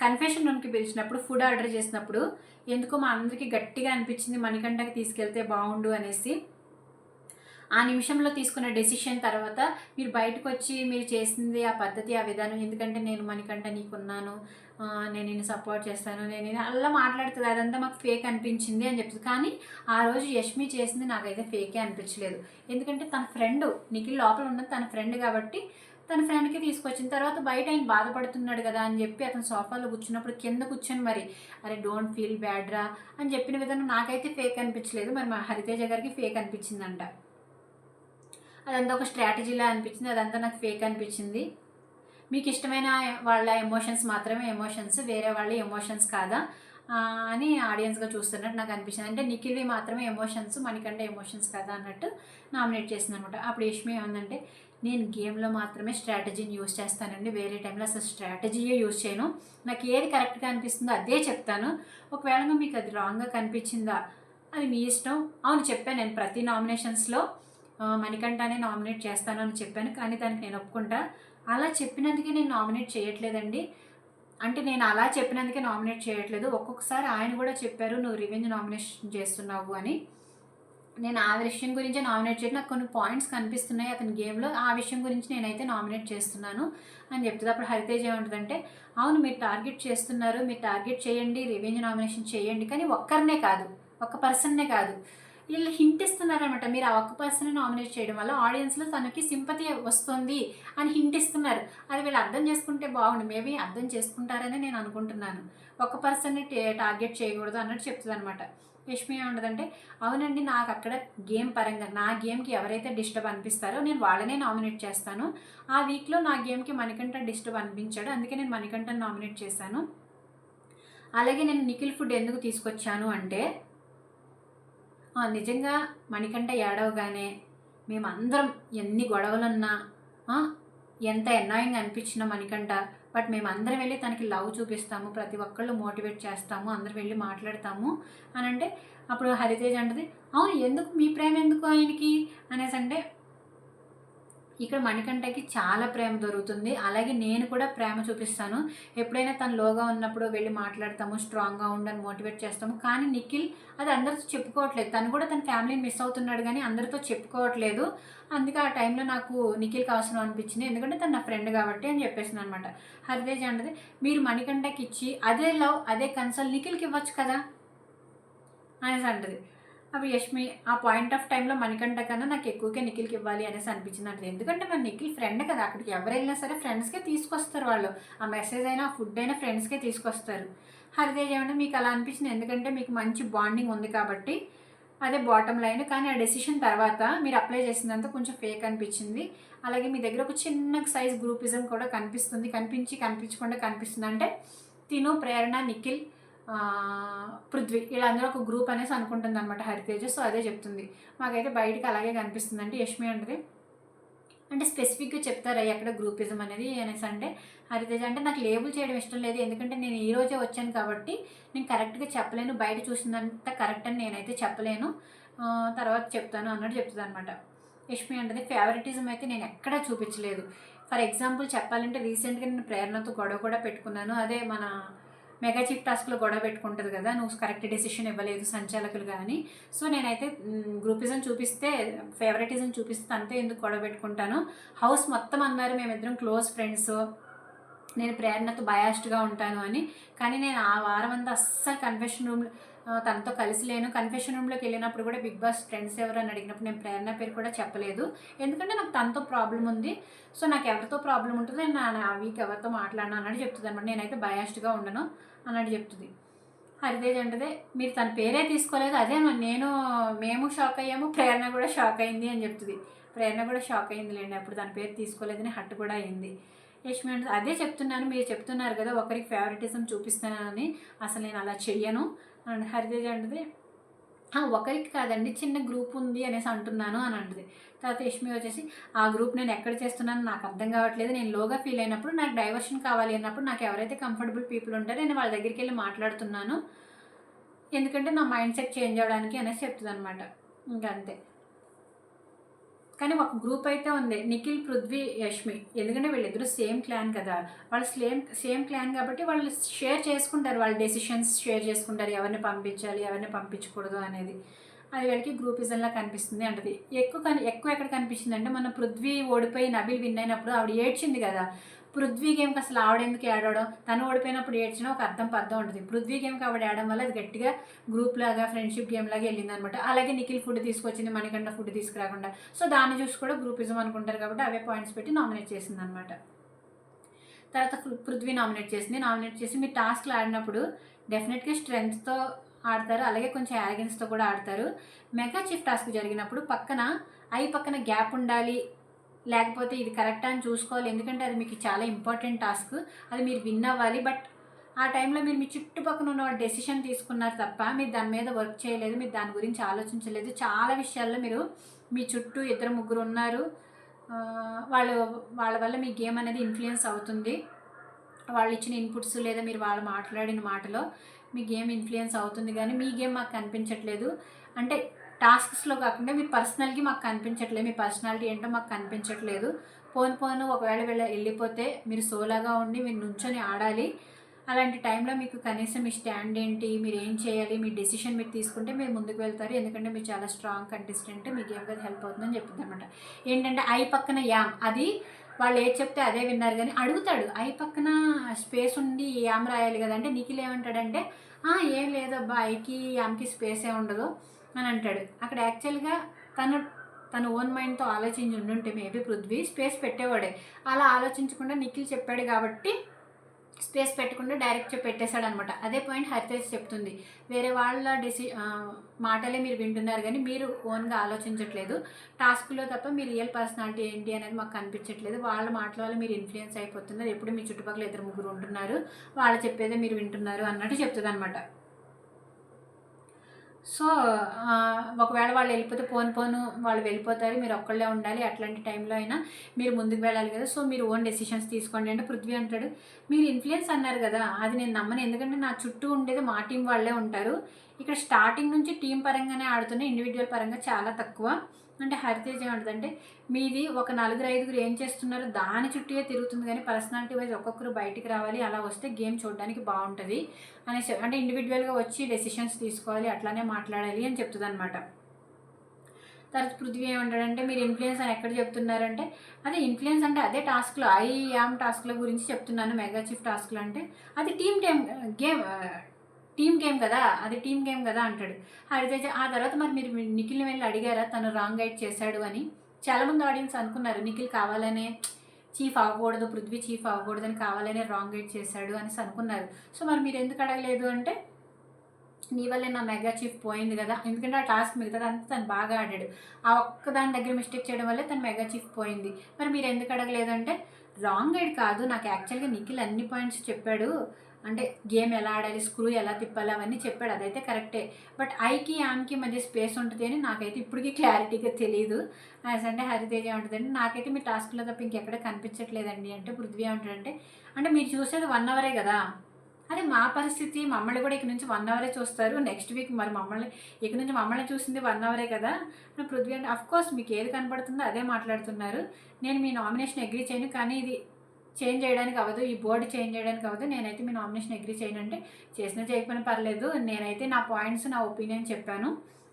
కన్ఫెషన్ రూమ్కి పిలిచినప్పుడు ఫుడ్ ఆర్డర్ చేసినప్పుడు ఎందుకో మా అందరికీ గట్టిగా అనిపించింది మణికంఠకి తీసుకెళ్తే బాగుండు అనేసి. ఆ నిమిషంలో తీసుకున్న డెసిషన్ తర్వాత మీరు బయటకు వచ్చి మీరు చేసింది ఆ పద్ధతి ఆ విధానం, ఎందుకంటే నేను మణికంఠ నీకున్నాను, నేను నిన్ను సపోర్ట్ చేస్తాను, నేను అలా మాట్లాడుతుంది, అదంతా మాకు ఫేక్ అనిపించింది అని చెప్తుంది. కానీ ఆ రోజు యష్మి చేసింది నాకైతే ఫేకే అనిపించలేదు, ఎందుకంటే తన ఫ్రెండ్ నిఖిల్ లోపల ఉన్నది తన ఫ్రెండ్ కాబట్టి తన ఫ్రెండ్కి తీసుకొచ్చిన తర్వాత బయట ఆయన బాధపడుతున్నాడు కదా అని చెప్పి అతను సోఫాలో కూర్చున్నప్పుడు కింద కూర్చొని మరి అరే డోంట్ ఫీల్ బ్యాడ్ రా అని చెప్పిన విధానం నాకైతే ఫేక్ అనిపించలేదు, మరి మా హరితేజ గారికి ఫేక్ అనిపించిందంట. అదంతా ఒక స్ట్రాటజీలా అనిపించింది, అదంతా నాకు ఫేక్ అనిపించింది. మీకు ఇష్టమైన వాళ్ళ ఎమోషన్స్ మాత్రమే ఎమోషన్స్, వేరే వాళ్ళ ఎమోషన్స్ కాదా అని ఆడియన్స్గా చూస్తున్నట్టు నాకు అనిపించింది. అంటే నిఖిల్వి మాత్రమే ఎమోషన్స్, మణికంఠ ఎమోషన్స్ కదా అన్నట్టు నామినేట్ చేసింది అనమాట. అప్పుడు యష్మి ఏమందంటే నేను గేమ్లో మాత్రమే స్ట్రాటజీని యూజ్ చేస్తానండి, వేరే టైంలో అసలు స్ట్రాటజీయే యూజ్ చేయను, నాకు ఏది కరెక్ట్గా అనిపిస్తుందో అదే చెప్తాను, ఒకవేళ మీకు అది రాంగ్గా కనిపించిందా అది మీ ఇష్టం. అవును చెప్పాను, నేను ప్రతి నామినేషన్స్లో మణికంఠనే నామినేట్ చేస్తాను అని చెప్పాను, కానీ దానికి నేను ఒప్పుకుంటా, అలా చెప్పినందుకే నేను నామినేట్ చేయట్లేదండి, అంటే నేను అలా చెప్పినందుకే నామినేట్ చేయట్లేదు, ఒక్కొక్కసారి ఆయన కూడా చెప్పారు నువ్వు రివెంజ్ నామినేషన్ చేస్తున్నావు అని, నేను ఆ విషయం గురించే నామినేట్ చేయడం, నాకు కొన్ని పాయింట్స్ కనిపిస్తున్నాయి అతని గేమ్లో, ఆ విషయం గురించి నేనైతే నామినేట్ చేస్తున్నాను అని చెప్తుంది. అప్పుడు హరితేజ్ ఏమంటుందంటే, అవును మీరు టార్గెట్ చేస్తున్నారు, మీరు టార్గెట్ చేయండి, రివెంజ్ నామినేషన్ చేయండి, కానీ ఒక్కరినే కాదు, ఒక్క పర్సన్నే కాదు, వీళ్ళు హింట్ ఇస్తున్నారనమాట. మీరు ఆ ఒక్క పర్సన్ నామినేట్ చేయడం వల్ల ఆడియన్స్లో తనకి సింపతి వస్తుంది అని హింట్ ఇస్తున్నారు. అది వీళ్ళు అర్థం చేసుకుంటే బాగుండు. మేబీ అర్థం చేసుకుంటారని నేను అనుకుంటున్నాను. ఒక్క పర్సన్ని టార్గెట్ చేయకూడదు అన్నట్టు చెప్తుంది అనమాట. యష్మి ఏముండదంటే, అవునండి నాకు అక్కడ గేమ్ పరంగా నా గేమ్కి ఎవరైతే డిస్టర్బ్ అనిపిస్తారో నేను వాళ్ళనే నామినేట్ చేస్తాను. ఆ వీక్లో నా గేమ్కి మణికంఠ డిస్టర్బ్ అనిపించాడు, అందుకే నేను మణికంఠని నామినేట్ చేశాను. అలాగే నేను నిఖిల్ ఫుడ్ ఎందుకు తీసుకొచ్చాను అంటే, నిజంగా మణికంఠ ఏడవగానే మేమందరం ఎన్ని గొడవలున్నా, ఎంత అన్నాయింగ్ అనిపించిన మణికంఠ, బట్ మేమందరం వెళ్ళి తనకి లవ్ చూపిస్తాము, ప్రతి ఒక్కళ్ళు మోటివేట్ చేస్తాము, అందరం వెళ్ళి మాట్లాడతాము అని అంటే, అప్పుడు హరితేజ్ అంటది, అవును ఎందుకు మీ ప్రేమ ఎందుకు ఆయనకి అనేసి అంటే, ఇక్కడ మణికంఠకి చాలా ప్రేమ దొరుకుతుంది, అలాగే నేను కూడా ప్రేమ చూపిస్తాను, ఎప్పుడైనా తను లోగా ఉన్నప్పుడు వెళ్ళి మాట్లాడతాము, స్ట్రాంగ్గా ఉండని మోటివేట్ చేస్తాము. కానీ నిఖిల్ అది అందరితో చెప్పుకోవట్లేదు, తను కూడా తన ఫ్యామిలీని మిస్ అవుతున్నాడు కానీ అందరితో చెప్పుకోవట్లేదు. అందుకే ఆ టైంలో నాకు నిఖిల్కి అవసరం అనిపించింది, ఎందుకంటే తను నా ఫ్రెండ్ కాబట్టి అని చెప్పేసింది అనమాట. హరితేజ్ అంటది, మీరు మణికంఠకి ఇచ్చి అదే లవ్ అదే కన్సల్ నిఖిల్కి ఇవ్వచ్చు కదా అనేసి అంటది. అప్పుడు యష్మి ఆ పాయింట్ ఆఫ్ టైంలో మణికంఠ కన్నా నాకు ఎక్కువగా నిఖిల్కి ఇవ్వాలి అనేసి అనిపించింది అంటే, ఎందుకంటే మన నిఖిల్ ఫ్రెండ్ కదా, అక్కడికి ఎవరు వెళ్ళినా సరే ఫ్రెండ్స్కే తీసుకొస్తారు వాళ్ళు, ఆ మెసేజ్ అయినా ఫుడ్ అయినా ఫ్రెండ్స్కే తీసుకొస్తారు. హరితేజ్ ఏమంటే, మీకు అలా అనిపించింది ఎందుకంటే మీకు మంచి బాండింగ్ ఉంది కాబట్టి, అదే బాటమ్ లైన్, కానీ ఆ డెసిషన్ తర్వాత మీరు అప్లై చేసినంత కొంచెం ఫేక్ అనిపించింది. అలాగే మీ దగ్గర ఒక చిన్న సైజ్ గ్రూపిజం కూడా కనిపిస్తుంది, కనిపించకుండా కనిపిస్తుంది అంటే తిను, ప్రేరణ, నిఖిల్, పృథ్వీ వీళ్ళందరూ ఒక గ్రూప్ అనేసి అనుకుంటుంది అనమాట హరితేజ్. సో అదే చెప్తుంది, మాకైతే బయటికి అలాగే కనిపిస్తుంది అంటే. యష్మి అంటది, అంటే స్పెసిఫిక్గా చెప్తారా ఎక్కడ గ్రూపిజం అనేది అనేసి అంటే, హరితేజ్ అంటే నాకు లేబుల్ చేయడం ఇష్టం లేదు, ఎందుకంటే నేను ఈ రోజే వచ్చాను కాబట్టి నేను కరెక్ట్గా చెప్పలేను, బయట చూసినంత కరెక్ట్ అని నేనైతే చెప్పలేను, తర్వాత చెప్తాను అన్నట్టు చెప్తుంది అనమాట. యష్మి అంటది, ఫేవరెటిజం అయితే నేను ఎక్కడా చూపించలేదు. ఫర్ ఎగ్జాంపుల్ చెప్పాలంటే రీసెంట్గా నేను ప్రేరణతో గొడవ కూడా పెట్టుకున్నాను, అదే మన మెగా చీఫ్ టాస్క్లో గొడవ పెట్టుకుంటుంది కదా, నువ్వు కరెక్ట్ డెసిషన్ ఇవ్వలేదు సంచాలకులు కానీ. సో నేనైతే గ్రూపిజం చూపిస్తే, ఫేవరెటిజం చూపిస్తే అంతే ఎందుకు గొడవ పెట్టుకుంటాను, హౌస్ మొత్తం అన్నారు మేమిద్దరం క్లోజ్ ఫ్రెండ్స్, నేను ప్రేరణతో బయాస్డ్గా ఉంటాను అని. కానీ నేను ఆ వారం అంతా అస్సలు కన్ఫెషన్ రూమ్లో తనతో కలిసి లేను. కన్ఫెషన్ రూమ్లోకి వెళ్ళినప్పుడు కూడా బిగ్ బాస్ ఫ్రెండ్స్ ఎవరు అని అడిగినప్పుడు నేను ప్రేరణ పేరు కూడా చెప్పలేదు, ఎందుకంటే నాకు తనతో ప్రాబ్లం ఉంది. సో నాకు ఎవరితో ప్రాబ్లం ఉంటుందో నేను ఆ వీక్ ఎవరితో మాట్లాడినా అన్నట్టు చెప్తుంది అనమాట. నేనైతే బయాస్డ్గా ఉండను అన్నట్టు చెప్తుంది. హరితేజ్ అంటే, మీరు తన పేరే తీసుకోలేదు, అదే మేము షాక్ అయ్యాము, ప్రేరణ కూడా షాక్ అయింది అని చెప్తుంది. ప్రేరణ కూడా షాక్ అయింది లేండి, అప్పుడు తన పేరు తీసుకోలేదని హట్టు కూడా అయింది. యష్మి అంటే, అదే చెప్తున్నాను, మీరు చెప్తున్నారు కదా ఒకరికి ఫేవరెటిజం చూపిస్తానని, అసలు నేను అలా చెయ్యను అండ్ హరితేజ్ అంటది, ఒకరికి కాదండి చిన్న గ్రూప్ ఉంది అనేసి అంటున్నాను అని అంటది. తర్వాత యష్మి వచ్చేసి, ఆ గ్రూప్ నేను ఎక్కడ చేస్తున్నాను నాకు అర్థం కావట్లేదు, నేను లోగా ఫీల్ అయినప్పుడు నాకు డైవర్షన్ కావాలి అన్నప్పుడు నాకు ఎవరైతే కంఫర్టబుల్ పీపుల్ ఉంటారో నేను వాళ్ళ దగ్గరికి వెళ్ళి మాట్లాడుతున్నాను, ఎందుకంటే నా మైండ్ సెట్ చేంజ్ అవ్వడానికి అనేసి చెప్తుంది అనమాట. ఇంకంతే. కానీ ఒక గ్రూప్ అయితే ఉంది, నిఖిల్, పృథ్వీ, యష్మి, ఎందుకంటే వీళ్ళిద్దరూ సేమ్ క్లాన్ కదా, వాళ్ళు సేమ్ క్లాన్ కాబట్టి వాళ్ళు షేర్ చేసుకుంటారు, వాళ్ళ డెసిషన్స్ షేర్ చేసుకుంటారు, ఎవరిని పంపించాలి ఎవరిని పంపించకూడదు అనేది. అది వీళ్ళకి గ్రూపిజంలా కనిపిస్తుంది అంటది. ఎక్కువ ఎక్కడ కనిపించింది అంటే, మన పృథ్వీ ఓడిపోయి నబీల్ విన్ అయినప్పుడు ఆవిడ ఏడ్చింది కదా, పృథ్వీ గేమ్కి అసలు ఆవిడెందుకు ఏడవడం, తను ఓడిపోయినప్పుడు ఏడ్చినా ఒక పర్థం ఉంటుంది, పృథ్వీ గేమ్కి ఆవిడ ఏడడం వల్ల అది గట్టిగా గ్రూప్ లాగా ఫ్రెండ్షిప్ గేమ్ లాగా వెళ్ళింది అనమాట. అలాగే నిఖిల్ ఫుడ్ తీసుకొచ్చింది, మణికంఠ ఫుడ్ తీసుకురాకుండా, సో దాన్ని చూసి కూడా గ్రూపిజం అనుకుంటారు కాబట్టి అవే పాయింట్స్ పెట్టి నామినేట్ చేసింది అనమాట. తర్వాత పృథ్వీ నామినేట్ చేసి మీరు టాస్క్లు ఆడినప్పుడు డెఫినెట్గా స్ట్రెంగ్త్తో ఆడతారు, అలాగే కొంచెం యారగెన్స్తో కూడా ఆడతారు. మెగా చీఫ్ టాస్క్ జరిగినప్పుడు పక్కన గ్యాప్ ఉండాలి, లేకపోతే ఇది కరెక్ట్ అని చూసుకోవాలి, ఎందుకంటే అది మీకు చాలా ఇంపార్టెంట్ టాస్క్, అది మీరు విన్ అవ్వాలి. బట్ ఆ టైంలో మీరు మీ చుట్టుపక్కల ఉన్న వాళ్ళు డెసిషన్ తీసుకున్నారు తప్ప మీరు దాని మీద వర్క్ చేయలేదు, మీరు దాని గురించి ఆలోచించలేదు. చాలా విషయాల్లో మీరు మీ చుట్టూ 2-3 ఉన్నారు, వాళ్ళ వల్ల మీ గేమ్ అనేది ఇన్ఫ్లుయెన్స్ అవుతుంది, వాళ్ళు ఇచ్చిన ఇన్పుట్స్ లేదా మీరు వాళ్ళు మాట్లాడిన మాటలో మీ గేమ్ ఇన్ఫ్లుయెన్స్ అవుతుంది, కానీ మీ గేమ్ మాకు కనిపించట్లేదు. అంటే టాస్క్స్లో కాకుండా మీ పర్సనల్కి మాకు కనిపించట్లేదు, మీ పర్సనాలిటీ ఏంటో మాకు కనిపించట్లేదు. పోను ఒకవేళ వెళ్ళిపోతే మీరు సోలాగా ఉండి మీరు నుంచొని ఆడాలి, అలాంటి టైంలో మీకు కనీసం మీ స్టాండ్ ఏంటి, మీరు ఏం చేయాలి, మీ డెసిషన్ మీరు తీసుకుంటే మీరు ముందుకు వెళ్తారు. ఎందుకంటే మీరు చాలా స్ట్రాంగ్ కంటెస్టెంట్, మీకు ఏం కదా హెల్ప్ అవుతుందని చెప్తుంది అనమాట. ఏంటంటే ఐ పక్కన యామ్, అది వాళ్ళు ఏది చెప్తే అదే విన్నారు కానీ అడుగుతాడు ఐ పక్కన స్పేస్ ఉండి యామ్ రాయాలి కదా అంటే నిఖిల్ ఏమంటాడంటే ఏం లేదబ్బా ఐకి యామ్కి స్పేస్ ఏ ఉండదు అని అంటాడు. అక్కడ యాక్చువల్గా తను తన ఓన్ మైండ్తో ఆలోచించి ఉండుంటే మేబీ పృథ్వీ స్పేస్ పెట్టేవాడే. అలా ఆలోచించకుండా నిఖిల్ చెప్పాడు కాబట్టి స్పేస్ పెట్టకుండా డైరెక్ట్ పెట్టేశాడు అనమాట. అదే పాయింట్ హరితేజ్ చెప్తుంది. వేరే వాళ్ళ మాటలే మీరు వింటున్నారు కానీ మీరు ఓన్గా ఆలోచించట్లేదు. టాస్క్లో తప్ప మీ రియల్ పర్సనాలిటీ ఏంటి అనేది మాకు కనిపించట్లేదు. వాళ్ళ మాటల వల్ల మీరు ఇన్ఫ్లుయెన్స్ అయిపోతున్నారు. ఎప్పుడు మీ చుట్టుపక్కల 2-3 ఉంటున్నారు, వాళ్ళు చెప్పేదే మీరు వింటున్నారు అన్నట్టు చెప్తుంది అనమాట. సో ఒకవేళ వాళ్ళు వెళ్ళిపోతే పోను వాళ్ళు వెళ్ళిపోతారు, మీరు ఒక్కళ్ళే ఉండాలి. అట్లాంటి టైంలో అయినా మీరు ముందుకు వెళ్ళాలి కదా, సో మీరు ఓన్ డెసిషన్స్ తీసుకోండి అంటే పృథ్వీ అంటాడు మీరు ఇన్ఫ్లుయెన్స్ అన్నారు కదా, అది నేను నమ్మను. ఎందుకంటే నా చుట్టూ ఉండేది మా టీం వాళ్ళే ఉంటారు. ఇక్కడ స్టార్టింగ్ నుంచి టీం పరంగానే ఆడుతున్న, ఇండివిజువల్ పరంగా చాలా తక్కువ. అంటే హరితేజ్ ఏమంటుందంటే మీది ఒక 4-5 ఏం చేస్తున్నారు దాని చుట్టూ తిరుగుతుంది కానీ పర్సనాలిటీ వైజ్ ఒక్కొక్కరు బయటికి రావాలి, అలా వస్తే గేమ్ చూడడానికి బాగుంటుంది అనేసి. అంటే ఇండివిజువల్గా వచ్చి డెసిషన్స్ తీసుకోవాలి, అట్లానే మాట్లాడాలి అని చెప్తుంది అనమాట. తర్వాత పృథ్వీ ఏమంటాడంటే మీరు ఇన్ఫ్లుయెన్స్ అని ఎక్కడ చెప్తున్నారంటే అదే ఇన్ఫ్లుయెన్స్ అంటే అదే టాస్క్లో ఐ యామ్ టాస్క్ల గురించి చెప్తున్నాను. మెగా చీఫ్ టాస్క్లు అంటే అది టీమ్ గేమ్ కదా, అది టీమ్ గేమ్ కదా అంటాడు హరితేజ. ఆ తర్వాత మరి మీరు నిఖిల్ని వెళ్ళి అడిగారా తను రాంగ్ గైడ్ చేశాడు అని? చాలామంది ఆడియన్స్ అనుకున్నారు నిఖిల్ కావాలనే చీఫ్ అవ్వకూడదు, పృథ్వీ చీఫ్ అవ్వకూడదు అని కావాలనే రాంగ్ గైడ్ చేశాడు అనేసి అనుకున్నారు. సో మరి మీరు ఎందుకు అడగలేదు అంటే నీ వల్లే నా మెగా చీఫ్ పోయింది కదా, ఎందుకంటే ఆ టాస్క్ మిగతాదంతా తను బాగా ఆడాడు, ఆ ఒక్కదాని దగ్గర మిస్టేక్ చేయడం వల్లే తను మెగా చీఫ్ పోయింది. మరి మీరు ఎందుకు అడగలేదు అంటే రాంగ్ గైడ్ కాదు, నాకు యాక్చువల్గా నిఖిల్ అన్ని పాయింట్స్ చెప్పాడు, అంటే గేమ్ ఎలా ఆడాలి, స్క్రూ ఎలా తిప్పాలి అవన్నీ చెప్పాడు, అదైతే కరెక్టే. బట్ ఐకి యామ్కి మధ్య స్పేస్ ఉంటుంది అని నాకైతే ఇప్పటికీ క్లారిటీగా తెలియదు యాజ్ అంటే హరితేజ ఉంటుందండి. నాకైతే మీ టాస్క్లో తప్ప ఇంకెక్కడ కనిపించట్లేదండి అంటే పృథ్వీ ఉంటుందంటే అంటే మీరు చూసేది 1 అవరే కదా, అదే మా పరిస్థితి, మమ్మల్ని కూడా ఇక నుంచి 1 అవరే చూస్తారు. నెక్స్ట్ వీక్ మరి ఇక నుంచి మమ్మల్ని చూసింది 1 అవరే కదా. పృథ్వీ అంటే అఫ్కోర్స్ మీకు ఏది కనపడుతుందో అదే మాట్లాడుతున్నారు. నేను మీ నామినేషన్ అగ్రీ చేయను, కానీ ఇది చేంజ్ చేయడానికి అవ్వదు, ఈ బోర్డు చేంజ్ చేయడానికి అవ్వదు, నేనైతే మీ నామినేషన్ అగ్రీ చేయను అంటే చేసినా చేయకపోయినా పర్లేదు, నేనైతే నా పాయింట్స్ నా ఒపీనియన్ చెప్పాను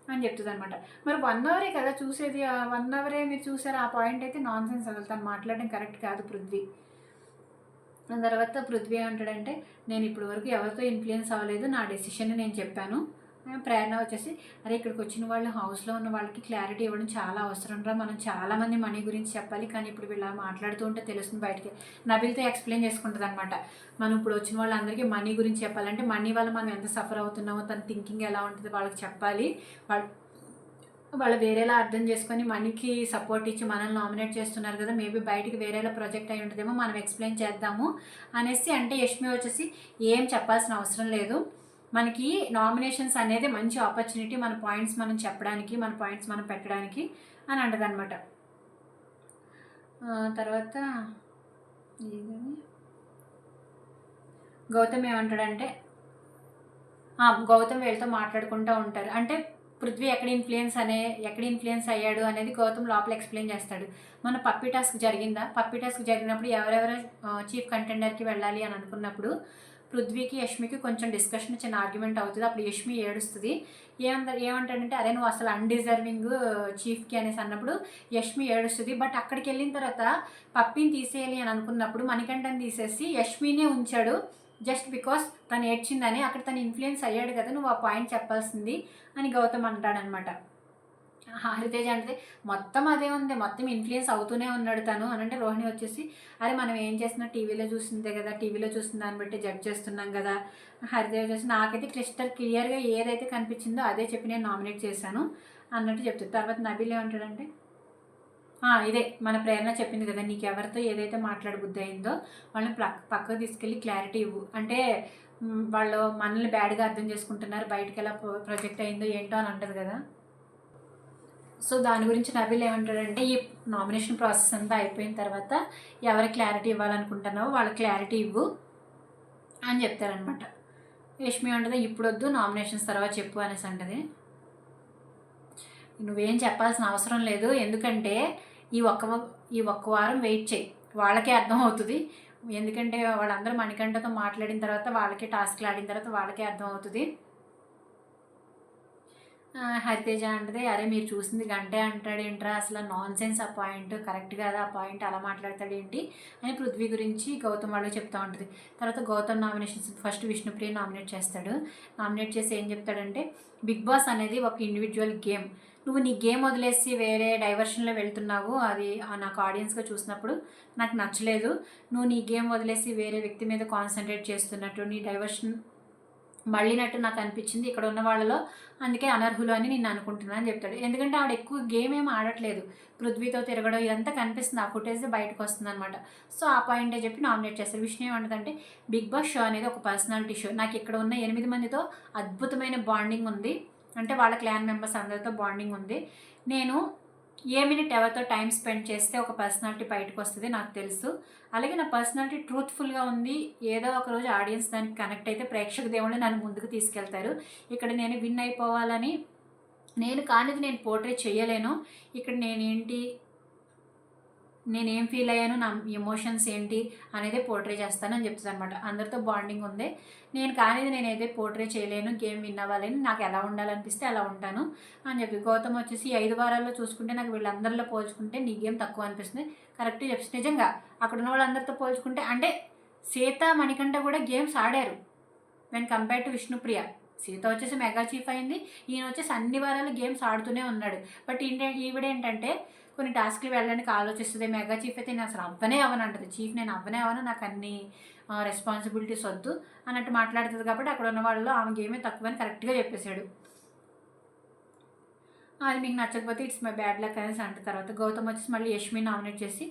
అని చెప్తుంది అనమాట. మరి 1 అవరే కదా చూసేది, 1 అవరే మీరు చూసారు, ఆ పాయింట్ అయితే నాన్ సెన్స్, అసలు తను మాట్లాడడం కరెక్ట్ కాదు పృథ్వీ. దాని తర్వాత పృథ్వీ అంటాడంటే నేను ఇప్పటి వరకు ఎవరితో ఇన్ఫ్లుయెన్స్ అవ్వలేదు, నా డెసిషన్ నేను చెప్పాను. ప్రేరణ వచ్చేసి అరే ఇక్కడికి వచ్చిన వాళ్ళు హౌస్లో ఉన్న వాళ్ళకి క్లారిటీ ఇవ్వడం చాలా అవసరం రా, మనం చాలామంది మనీ గురించి చెప్పాలి, కానీ ఇప్పుడు వీళ్ళ మాట్లాడుతూ ఉంటే తెలుస్తుంది బయటికి. నబిల్తో ఎక్స్ప్లెయిన్ చేసుకుంటుంది అనమాట. మనం ఇప్పుడు వచ్చిన వాళ్ళందరికీ మనీ గురించి చెప్పాలంటే మనీ వల్ల మనం ఎంత సఫర్ అవుతున్నామో, తన థింకింగ్ ఎలా ఉంటుంది వాళ్ళకి చెప్పాలి, వాళ్ళు వేరేలా అర్థం చేసుకొని మనీకి సపోర్ట్ ఇచ్చి మనల్ని నామినేట్ చేస్తున్నారు కదా, మేబీ బయటికి వేరేలా ప్రాజెక్ట్ అయి ఉంటుందేమో, మనం ఎక్స్ప్లెయిన్ చేద్దాము అనేసి. అంటే యష్మి వచ్చేసి ఏం చెప్పాల్సిన అవసరం లేదు, మనకి నామినేషన్స్ అనేది మంచి ఆపర్చునిటీ, మన పాయింట్స్ మనం చెప్పడానికి, మన పాయింట్స్ మనం పెట్టడానికి అని అంటది అనమాట. తర్వాత గౌతమ్ ఏమంటాడంటే గౌతమ్ వీళ్ళతో మాట్లాడుకుంటూ ఉంటారు. అంటే పృథ్వీ ఎక్కడ ఇన్ఫ్లుయెన్స్ అయ్యాడు అనేది గౌతమ్ లోపల ఎక్స్ప్లెయిన్ చేస్తాడు. మన పప్పీ టాస్క్ జరిగినప్పుడు ఎవరెవరు చీఫ్ కంటెండర్కి వెళ్ళాలి అని అనుకున్నప్పుడు పృథ్వీకి యష్మికి కొంచెం డిస్కషన్, చిన్న ఆర్గ్యుమెంట్ అవుతుంది. అప్పుడు యష్మి ఏడుస్తుంది. ఏమంటాడంటే అరే నువ్వు అసలు అన్డిజర్వింగ్ చీఫ్కి అనేసి అన్నప్పుడు యష్మి ఏడుస్తుంది. బట్ అక్కడికి వెళ్ళిన తర్వాత పప్పీని తీసేయాలి అని అనుకున్నప్పుడు మణికంఠని తీసేసి యష్మినే ఉంచాడు, జస్ట్ బికాస్ తను ఏడ్చిందని. అక్కడ తను ఇన్ఫ్లుయెన్స్ అయ్యాడు కదా, నువ్వు ఆ పాయింట్ చెప్పాల్సింది అని గౌతమ్ అంటాడనమాట. హరితేజ అంటే మొత్తం అదే ఉంది, మొత్తం ఇన్ఫ్లుయెన్స్ అవుతూనే ఉన్నాడు తను అని అంటే రోహిణి వచ్చేసి అరే మనం ఏం చేసినా టీవీలో చూసిందే కదా, టీవీలో చూసిన దాన్ని బట్టి జడ్జ్ చేస్తున్నాం కదా. హరితేజ వచ్చేసి నాకైతే క్లియర్గా ఏదైతే కనిపించిందో అదే చెప్పి నేను నామినేట్ చేశాను అన్నట్టు చెప్తుంది. తర్వాత నబీల్ ఏమంటాడంటే ఇదే మన ప్రేరణ చెప్పింది కదా, నీకు ఎవరితో ఏదైతే మాట్లాడబుద్ధి అయిందో వాళ్ళని పక్కకు తీసుకెళ్ళి క్లారిటీ ఇవ్వు, అంటే వాళ్ళు మనల్ని బ్యాడ్గా అర్థం చేసుకుంటున్నారు, బయటకు ఎలా ప్రొజెక్ట్ అయిందో ఏంటో అని అంటారు కదా. సో దాని గురించి నబీల్ ఏమంటాడంటే ఈ నామినేషన్ ప్రాసెస్ అంతా అయిపోయిన తర్వాత ఎవరు క్లారిటీ ఇవ్వాలనుకుంటున్నావో వాళ్ళ క్లారిటీ ఇవ్వు అని చెప్తారనమాట. యష్మి అంటది ఇప్పుడు వద్దు, నామినేషన్స్ తర్వాత చెప్పు అనేసి అంటది. నువ్వేం చెప్పాల్సిన అవసరం లేదు, ఎందుకంటే ఈ ఒక్క వారం వెయిట్ చేయి, వాళ్ళకే అర్థం అవుతుంది, ఎందుకంటే వాళ్ళందరూ మణికంఠతో మాట్లాడిన తర్వాత వాళ్ళకే టాస్క్లు ఆడిన తర్వాత వాళ్ళకే అర్థమవుతుంది. హరితేజ అంటది, అరే మీరు చూసింది గంటే అంటాడేంట్రా, అసలు నాన్ సెన్స్ ఆ పాయింట్, కరెక్ట్ కాదా ఆ పాయింట్, అలా మాట్లాడతాడేంటి అని పృథ్వీ గురించి గౌతమ్ వాళ్ళకి చెప్తూ ఉంటుంది. తర్వాత Gautam nominations first Vishnupriya nominate చేస్తాడు. నామినేట్ చేసి ఏం చెప్తాడంటే, బిగ్ బాస్ అనేది ఒక ఇండివిజువల్ గేమ్, నువ్వు నీ గేమ్ వదిలేసి వేరే డైవర్షన్లో వెళ్తున్నావు, అది నాకు ఆడియన్స్గా చూసినప్పుడు నాకు నచ్చలేదు. నువ్వు నీ గేమ్ వదిలేసి వేరే వ్యక్తి మీద కాన్సన్ట్రేట్ చేస్తున్నట్టు, నీ డైవర్షన్ మళ్ళీనట్టు నాకు అనిపించింది ఇక్కడ ఉన్న వాళ్ళలో, అందుకే అనర్హులు అని నేను అనుకుంటున్నాను అని చెప్తాడు. ఎందుకంటే ఆవిడ ఎక్కువ గేమ్ ఏం ఆడట్లేదు, పృథ్వీతో తిరగడం ఇదంతా కనిపిస్తుంది, ఆ ఫుటేజ్ బయటకు వస్తుంది అనమాట. సో ఆ పాయింటే చెప్పి నామినేట్ చేస్తారు. విష్ణు ఏమంటుందంటే, బిగ్ బాస్ షో అనేది ఒక పర్సనాలిటీ షో, నాకు ఇక్కడ ఉన్న 8 మందితో అద్భుతమైన బాండింగ్ ఉంది, అంటే వాళ్ళ క్లాన్ మెంబర్స్ అందరితో బాండింగ్ ఉంది. నేను ఏ మినిట్ ఎవరితో టైం స్పెండ్ చేస్తే ఒక పర్సనాలిటీ బయటకు వస్తుంది నాకు తెలుసు. అలాగే నా పర్సనాలిటీ ట్రూత్ఫుల్గా ఉంది, ఏదో ఒక రోజు ఆడియన్స్ దానికి కనెక్ట్ అయితే ప్రేక్షక దేవుళ్ళు నన్ను ముందుకు తీసుకెళ్తారు. ఇక్కడ నేను విన్ అయిపోవాలని నేను కానిది నేను పోర్ట్రే చేయలేను. ఇక్కడ నేనేం ఫీల్ అయ్యాను, నా ఎమోషన్స్ ఏంటి అనేది పోర్ట్రే చేస్తానని చెప్తుంది అనమాట. అందరితో బాండింగ్ ఉంది, నేను కానిది నేనైతే పోర్ట్రే చేయలేను, గేమ్ విన్ అవ్వాలని, నాకు ఎలా ఉండాలనిపిస్తే అలా ఉంటాను అని చెప్పి. గౌతమ్ వచ్చేసి 5 వారాల్లో చూసుకుంటే నాకు వీళ్ళందరిలో పోల్చుకుంటే నీ గేమ్ తక్కువ అనిపిస్తుంది, కరెక్ట్ చెప్పి. నిజంగా అక్కడ ఉన్న వాళ్ళందరితో పోల్చుకుంటే, అంటే సీత మణికంఠ కూడా గేమ్స్ ఆడారు when compare to Vishnupriya. Sita వచ్చేసి మెగా చీఫ్ అయింది, ఈయన వచ్చేసి అన్ని వారాలు గేమ్స్ ఆడుతూనే ఉన్నాడు. బట్ ఈవిడేంటంటే కొన్ని టాస్క్లు వెళ్ళడానికి ఆలోచిస్తుంది. మెగా చీఫ్ అయితే నేను అసలు అవ్వనే అవనంటుంది, చీఫ్ నేను అవ్వనే అవను, నాకు అన్ని రెస్పాన్సిబిలిటీస్ వద్దు అన్నట్టు మాట్లాడుతుంది. కాబట్టి అక్కడ ఉన్న వాళ్ళలో ఆమె గేమే తక్కువ అని కరెక్ట్గా చెప్పేశాడు. అది మీకు నచ్చకపోతే ఇట్స్ మై బ్యాడ్ లక్ అనేసి అంట. తర్వాత గౌతమ్ వచ్చేసి మళ్ళీ యష్మి నామినేట్ చేసి,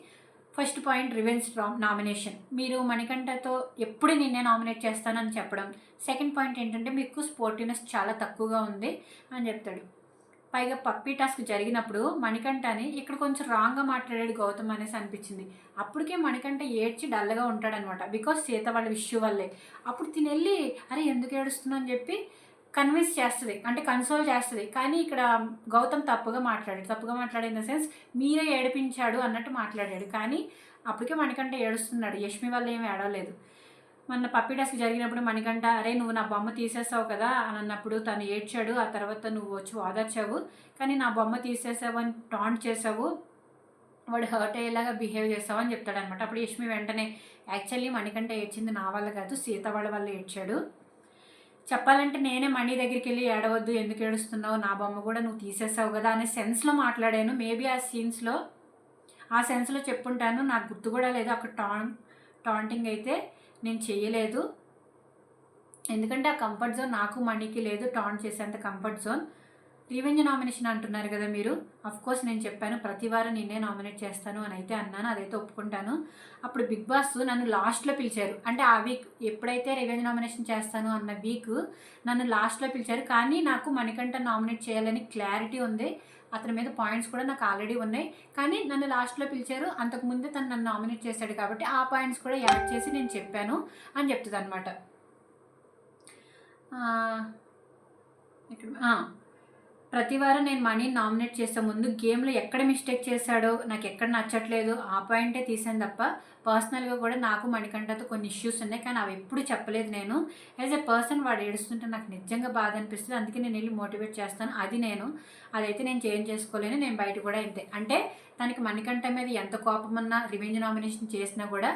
ఫస్ట్ పాయింట్ రివెంజ్ నామినేషన్, మీరు మణికంఠతో ఎప్పుడు నిన్నే నామినేట్ చేస్తానని చెప్పడం. సెకండ్ పాయింట్ ఏంటంటే, మీకు స్పోర్టివ్నెస్ చాలా తక్కువగా ఉంది అని చెప్తాడు. పైగా పప్పీ టాస్క్ జరిగినప్పుడు మణికంఠని ఇక్కడ కొంచెం రాంగ్గా మాట్లాడాడు గౌతమ్ అనేసి అనిపించింది. అప్పటికే మణికంఠ ఏడ్చి డల్గా ఉంటాడనమాట, బికాస్ సీత వాళ్ళ ఇష్యూ వల్లే. అప్పుడు తినెళ్ళి అరే ఎందుకు ఏడుస్తున్నా అని చెప్పి కన్విన్స్ చేస్తుంది, అంటే కన్సోల్ చేస్తుంది. కానీ ఇక్కడ గౌతమ్ తప్పుగా మాట్లాడిన ద సెన్స్ మీరే ఏడిపించాడు అన్నట్టు మాట్లాడాడు. కానీ అప్పటికే మణికంఠ ఏడుస్తున్నాడు, యష్మి వల్ల ఏమి ఏడవలేదు. మొన్న పప్పీ టాస్క్ జరిగినప్పుడు మణికంఠ అరే నువ్వు నా బొమ్మ తీసేసావు కదా అని అన్నప్పుడు తను ఏడ్చాడు. ఆ తర్వాత నువ్వు వచ్చి ఓదార్చావు, కానీ నా బొమ్మ తీసేసావు అని టాంట్ చేసావు, వాడు హర్ట్ అయ్యేలాగా బిహేవ్ చేసావు అని చెప్తాడనమాట. అప్పుడు యష్మి వెంటనే, యాక్చువల్లీ మణికంఠ ఏడ్చింది నా వల్ల కాదు, సీత వాళ్ళ వల్ల ఏడ్చాడు, చెప్పాలంటే నేనే మణి దగ్గరికి వెళ్ళి ఏడవద్దు, ఎందుకు ఏడుస్తున్నావు, నా బొమ్మ కూడా నువ్వు తీసేసావు కదా అనే సెన్స్లో మాట్లాడాను. మేబీ ఆ సెన్స్లో చెప్పుంటాను, నాకు గుర్తు కూడా లేదు. అక్కడ టాంటింగ్ అయితే నేను చేయలేదు, ఎందుకంటే ఆ కంఫర్ట్ జోన్ నాకు మణికి లేదు, టాంట్ చేసేంత కంఫర్ట్ జోన్. రివెంజ్ నామినేషన్ అంటున్నారు కదా మీరు, అఫ్కోర్స్ నేను చెప్పాను ప్రతి వారం నిన్నే నామినేట్ చేస్తాను అని అయితే అన్నాను, అదైతే ఒప్పుకుంటాను. అప్పుడు బిగ్ బాస్ నన్ను లాస్ట్లో పిలిచారు, అంటే ఆ వీక్ ఎప్పుడైతే రివెంజ్ నామినేషన్ చేస్తాను అన్న వీక్ నన్ను లాస్ట్లో పిలిచారు. కానీ నాకు మణికంఠ నామినేట్ చేయాలని క్లారిటీ ఉంది, అతని మీద పాయింట్స్ కూడా నాకు ఆల్రెడీ ఉన్నాయి, కానీ నన్ను లాస్ట్లో పిలిచారు. అంతకుముందే తను నన్ను నామినేట్ చేశాడు కాబట్టి ఆ పాయింట్స్ కూడా యాడ్ చేసి నేను చెప్పాను అని చెప్తుంది అనమాట. ఇక్కడ ప్రతి వారం నేను మనీని నామినేట్ చేసే ముందు గేమ్లో ఎక్కడ మిస్టేక్ చేశాడో, నాకు ఎక్కడ నచ్చట్లేదు ఆ పాయింటే తీసాను తప్ప, పర్సనల్గా కూడా నాకు మణికంఠతో కొన్ని ఇష్యూస్ ఉన్నాయి, కానీ అవి ఎప్పుడు చెప్పలేదు నేను. యాజ్ ఎ పర్సన్ వాడు ఏడుస్తుంటే నాకు నిజంగా బాధ అనిపిస్తుంది, అందుకే నేను వెళ్ళి మోటివేట్ చేస్తాను. అదైతే నేను చేంజ్ చేసుకోలేను, నేను బయట కూడా ఇంతే. అంటే తనకి మణికంఠ మీద ఎంత కోపమన్నా రివెంజ్ నామినేషన్ చేసినా కూడా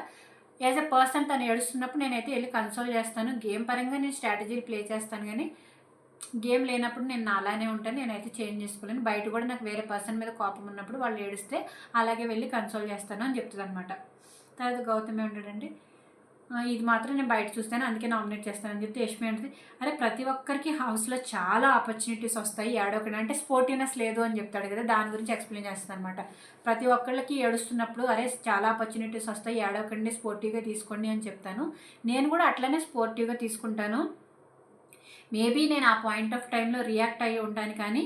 యాజ్ ఎ పర్సన్ తను ఏడుస్తున్నప్పుడు నేనైతే వెళ్ళి కన్సోల్ చేస్తాను. గేమ్ పరంగా నేను స్ట్రాటజీలు ప్లే చేస్తాను, కానీ గేమ్ లేనప్పుడు నేను అలానే ఉంటాను, నేనైతే చేంజ్ చేసుకోలేను. బయట కూడా నాకు వేరే పర్సన్ మీద కోపం ఉన్నప్పుడు వాళ్ళు ఏడిస్తే అలాగే వెళ్ళి కన్సోల్ చేస్తాను అని చెప్తుంది అనమాట. తర్వాత గౌతమ్ ఏమంటాడంటే, ఇది మాత్రం నేను బయట చూస్తాను అందుకే నామినేట్ చేస్తానని చెప్తే యష్మి అంటుంది, అరే ప్రతి ఒక్కరికి హౌస్లో చాలా ఆపర్చునిటీస్ వస్తాయి, ఏడొకటి అంటే స్పోర్టివ్నెస్ లేదు అని చెప్తాడు కదా, దాని గురించి ఎక్స్ప్లెయిన్ చేస్తాను అనమాట. ప్రతి ఒక్కళ్ళకి ఏడుస్తున్నప్పుడు అరే చాలా ఆపర్చునిటీస్ వస్తాయి, ఏడొకండి, స్పోర్టివ్గా తీసుకోండి అని చెప్తాను. నేను కూడా అట్లనే స్పోర్టివ్గా తీసుకుంటాను. మేబీ నేను ఆ పాయింట్ ఆఫ్ టైంలో రియాక్ట్ అయ్యి ఉంటాను, కానీ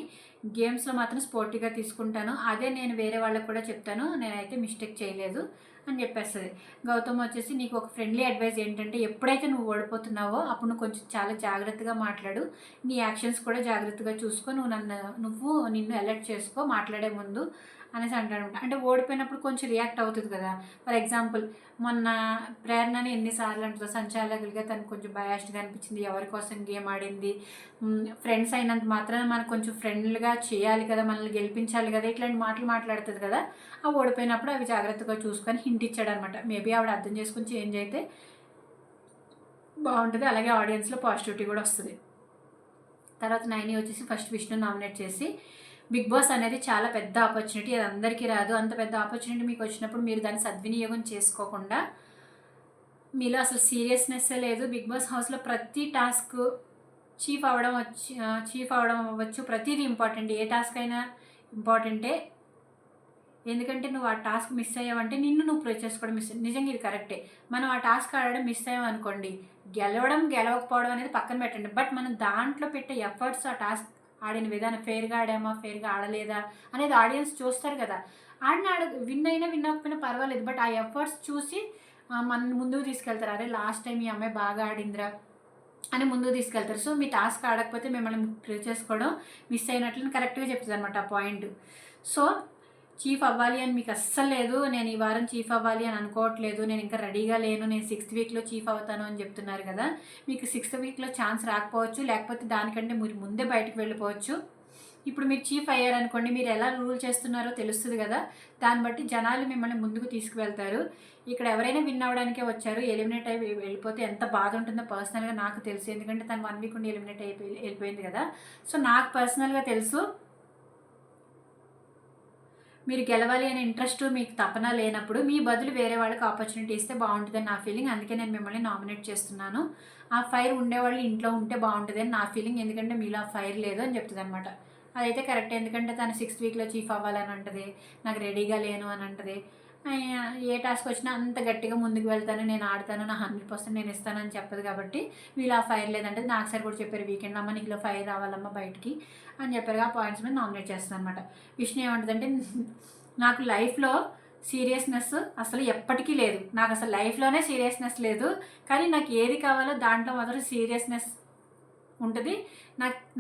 గేమ్స్లో మాత్రం స్పోర్టివ్గా తీసుకుంటాను. అదే నేను వేరే వాళ్ళకి కూడా చెప్తాను, నేనైతే మిస్టేక్ చేయలేదు అని చెప్పేస్తుంది. గౌతమ్ వచ్చేసి, నీకు ఒక ఫ్రెండ్లీ అడ్వైస్ ఏంటంటే, ఎప్పుడైతే నువ్వు ఓడిపోతున్నావో అప్పుడు నువ్వు కొంచెం చాలా జాగ్రత్తగా మాట్లాడు, నీ యాక్షన్స్ కూడా జాగ్రత్తగా చూసుకో, నిన్ను అలర్ట్ చేసుకో మాట్లాడే ముందు అనేసి అంటాడనమాట. అంటే ఓడిపోయినప్పుడు కొంచెం రియాక్ట్ అవుతుంది కదా. ఫర్ ఎగ్జాంపుల్ మొన్న ప్రేరణని ఎన్నిసార్లు అంటుందో సంచాలకులుగా తనకు కొంచెం బయాస్డ్గా అనిపించింది, ఎవరి కోసం గేమ్ ఆడింది, ఫ్రెండ్స్ అయినంత మాత్రాన మనకు కొంచెం ఫ్రెండ్లీగా చేయాలి కదా, మనల్ని గెలిపించాలి కదా, ఇట్లాంటి మాటలు మాట్లాడుతుంది కదా. ఆ ఓడిపోయినప్పుడు అవి జాగ్రత్తగా చూసుకొని హింట్ ఇచ్చాడనమాట. మేబీ ఆవిడ అర్థం చేసుకుని చేంజ్ అయితే బాగుంటుంది, అలాగే ఆడియన్స్లో పాజిటివిటీ కూడా వస్తుంది. తర్వాత నైని వచ్చేసి ఫస్ట్ విష్ణు నామినేట్ చేసి, బిగ్ బాస్ అనేది చాలా పెద్ద ఆపర్చునిటీ, అది అందరికీ రాదు, అంత పెద్ద ఆపర్చునిటీ మీకు వచ్చినప్పుడు మీరు దాన్ని సద్వినియోగం చేసుకోకుండా మీలో అసలు సీరియస్నెస్సే లేదు. బిగ్ బాస్ హౌస్లో ప్రతి టాస్క్ చీఫ్ అవ్వడం అవ్వచ్చు, ప్రతిదీ ఇంపార్టెంట్, ఏ టాస్క్ అయినా ఇంపార్టెంటే. ఎందుకంటే నువ్వు ఆ టాస్క్ మిస్ అయ్యావంటే నిన్ను నువ్వు ప్రూవ్ చేసుకోవడం మిస్. నిజంగా ఇది కరెక్టే. మనం ఆ టాస్క్ ఆడడం మిస్ అయ్యామనుకోండి, గెలవకపోవడం అనేది పక్కన పెట్టండి, బట్ మనం దాంట్లో పెట్టే ఎఫర్ట్స్, ఆ టాస్క్ ఆడిన విధానం, ఫెయిర్గా ఆడామా ఫెయిర్గా ఆడలేదా అనేది ఆడియన్స్ చూస్తారు కదా. విన్ అయినా విన్ అవ్వకపోయినా పర్వాలేదు, బట్ ఆ ఎఫర్ట్స్ చూసి మన ముందుకు తీసుకెళ్తారు. అరే లాస్ట్ టైం ఈ అమ్మాయి బాగా ఆడిందిరా అని ముందుకు తీసుకెళ్తారు. సో మీ టాస్క్ ఆడకపోతే మిమ్మల్ని ప్రూవ్ చేసుకోవడం మిస్ అయినట్లు కరెక్ట్గా చెప్తుంది అనమాట ఆ పాయింట్. సో చీఫ్ అవ్వాలి అని మీకు అస్సలు లేదు, నేను ఈ వారం చీఫ్ అవ్వాలి అని అనుకోవట్లేదు, నేను ఇంకా రెడీగా లేను, నేను 6th వీక్లో చీఫ్ అవుతాను అని చెప్తున్నారు కదా. మీకు 6th వీక్లో ఛాన్స్ రాకపోవచ్చు, లేకపోతే దానికంటే మీరు ముందే బయటకు వెళ్ళిపోవచ్చు. ఇప్పుడు మీరు చీఫ్ అయ్యారనుకోండి, మీరు ఎలా రూల్ చేస్తున్నారో తెలుస్తుంది కదా, దాన్ని బట్టి జనాలు మిమ్మల్ని ముందుకు తీసుకువెళ్తారు. ఇక్కడ ఎవరైనా విన్ అవ్వడానికే వచ్చారు, ఎలిమినేట్ అయి వెళ్ళిపోతే ఎంత బాధ ఉంటుందో పర్సనల్గా నాకు తెలుసు, ఎందుకంటే తను 1 వీక్ ఉండి ఎలిమినేట్ వెళ్ళిపోయింది కదా. సో నాకు పర్సనల్గా తెలుసు, మీరు గెలవాలి అనే ఇంట్రెస్ట్ మీకు తపన లేనప్పుడు మీ బదులు వేరే వాళ్ళకి ఆపర్చునిటీ ఇస్తే బాగుంటుందని నా ఫీలింగ్. అందుకే నేను మిమ్మల్ని నామినేట్ చేస్తున్నాను. ఆ ఫైర్ ఉండేవాళ్ళు ఇంట్లో ఉంటే బాగుంటుంది అని నా ఫీలింగ్, ఎందుకంటే మీలో ఆ ఫైర్ లేదు అని చెప్తుంది అనమాట. అదైతే కరెక్ట్, ఎందుకంటే తను 6th వీక్లో చీఫ్ అవ్వాలని అంటది, నాకు రెడీగా లేను అని అంటది. ఏ టాస్క్ వచ్చినా అంత గట్టిగా ముందుకు వెళ్తాను, నేను ఆడతాను, నా 100% నేను ఇస్తానని చెప్పదు కాబట్టి వీళ్ళు ఆ ఫైర్ లేదంటే నాకు సరి కూడా చెప్పారు వీకెండ్, అమ్మ నీకులో ఫైర్ రావాలమ్మ బయటికి అని చెప్పారు. ఆ పాయింట్స్ మీద నామినేట్ చేస్తాను అనమాట. విష్ణు ఏమంటుందంటే, నాకు లైఫ్లో సీరియస్నెస్ అసలు ఎప్పటికీ లేదు, నాకు అసలు లైఫ్లోనే సీరియస్నెస్ లేదు, కానీ నాకు ఏది కావాలో దాంట్లో మాత్రం సీరియస్నెస్ ఉంటుంది,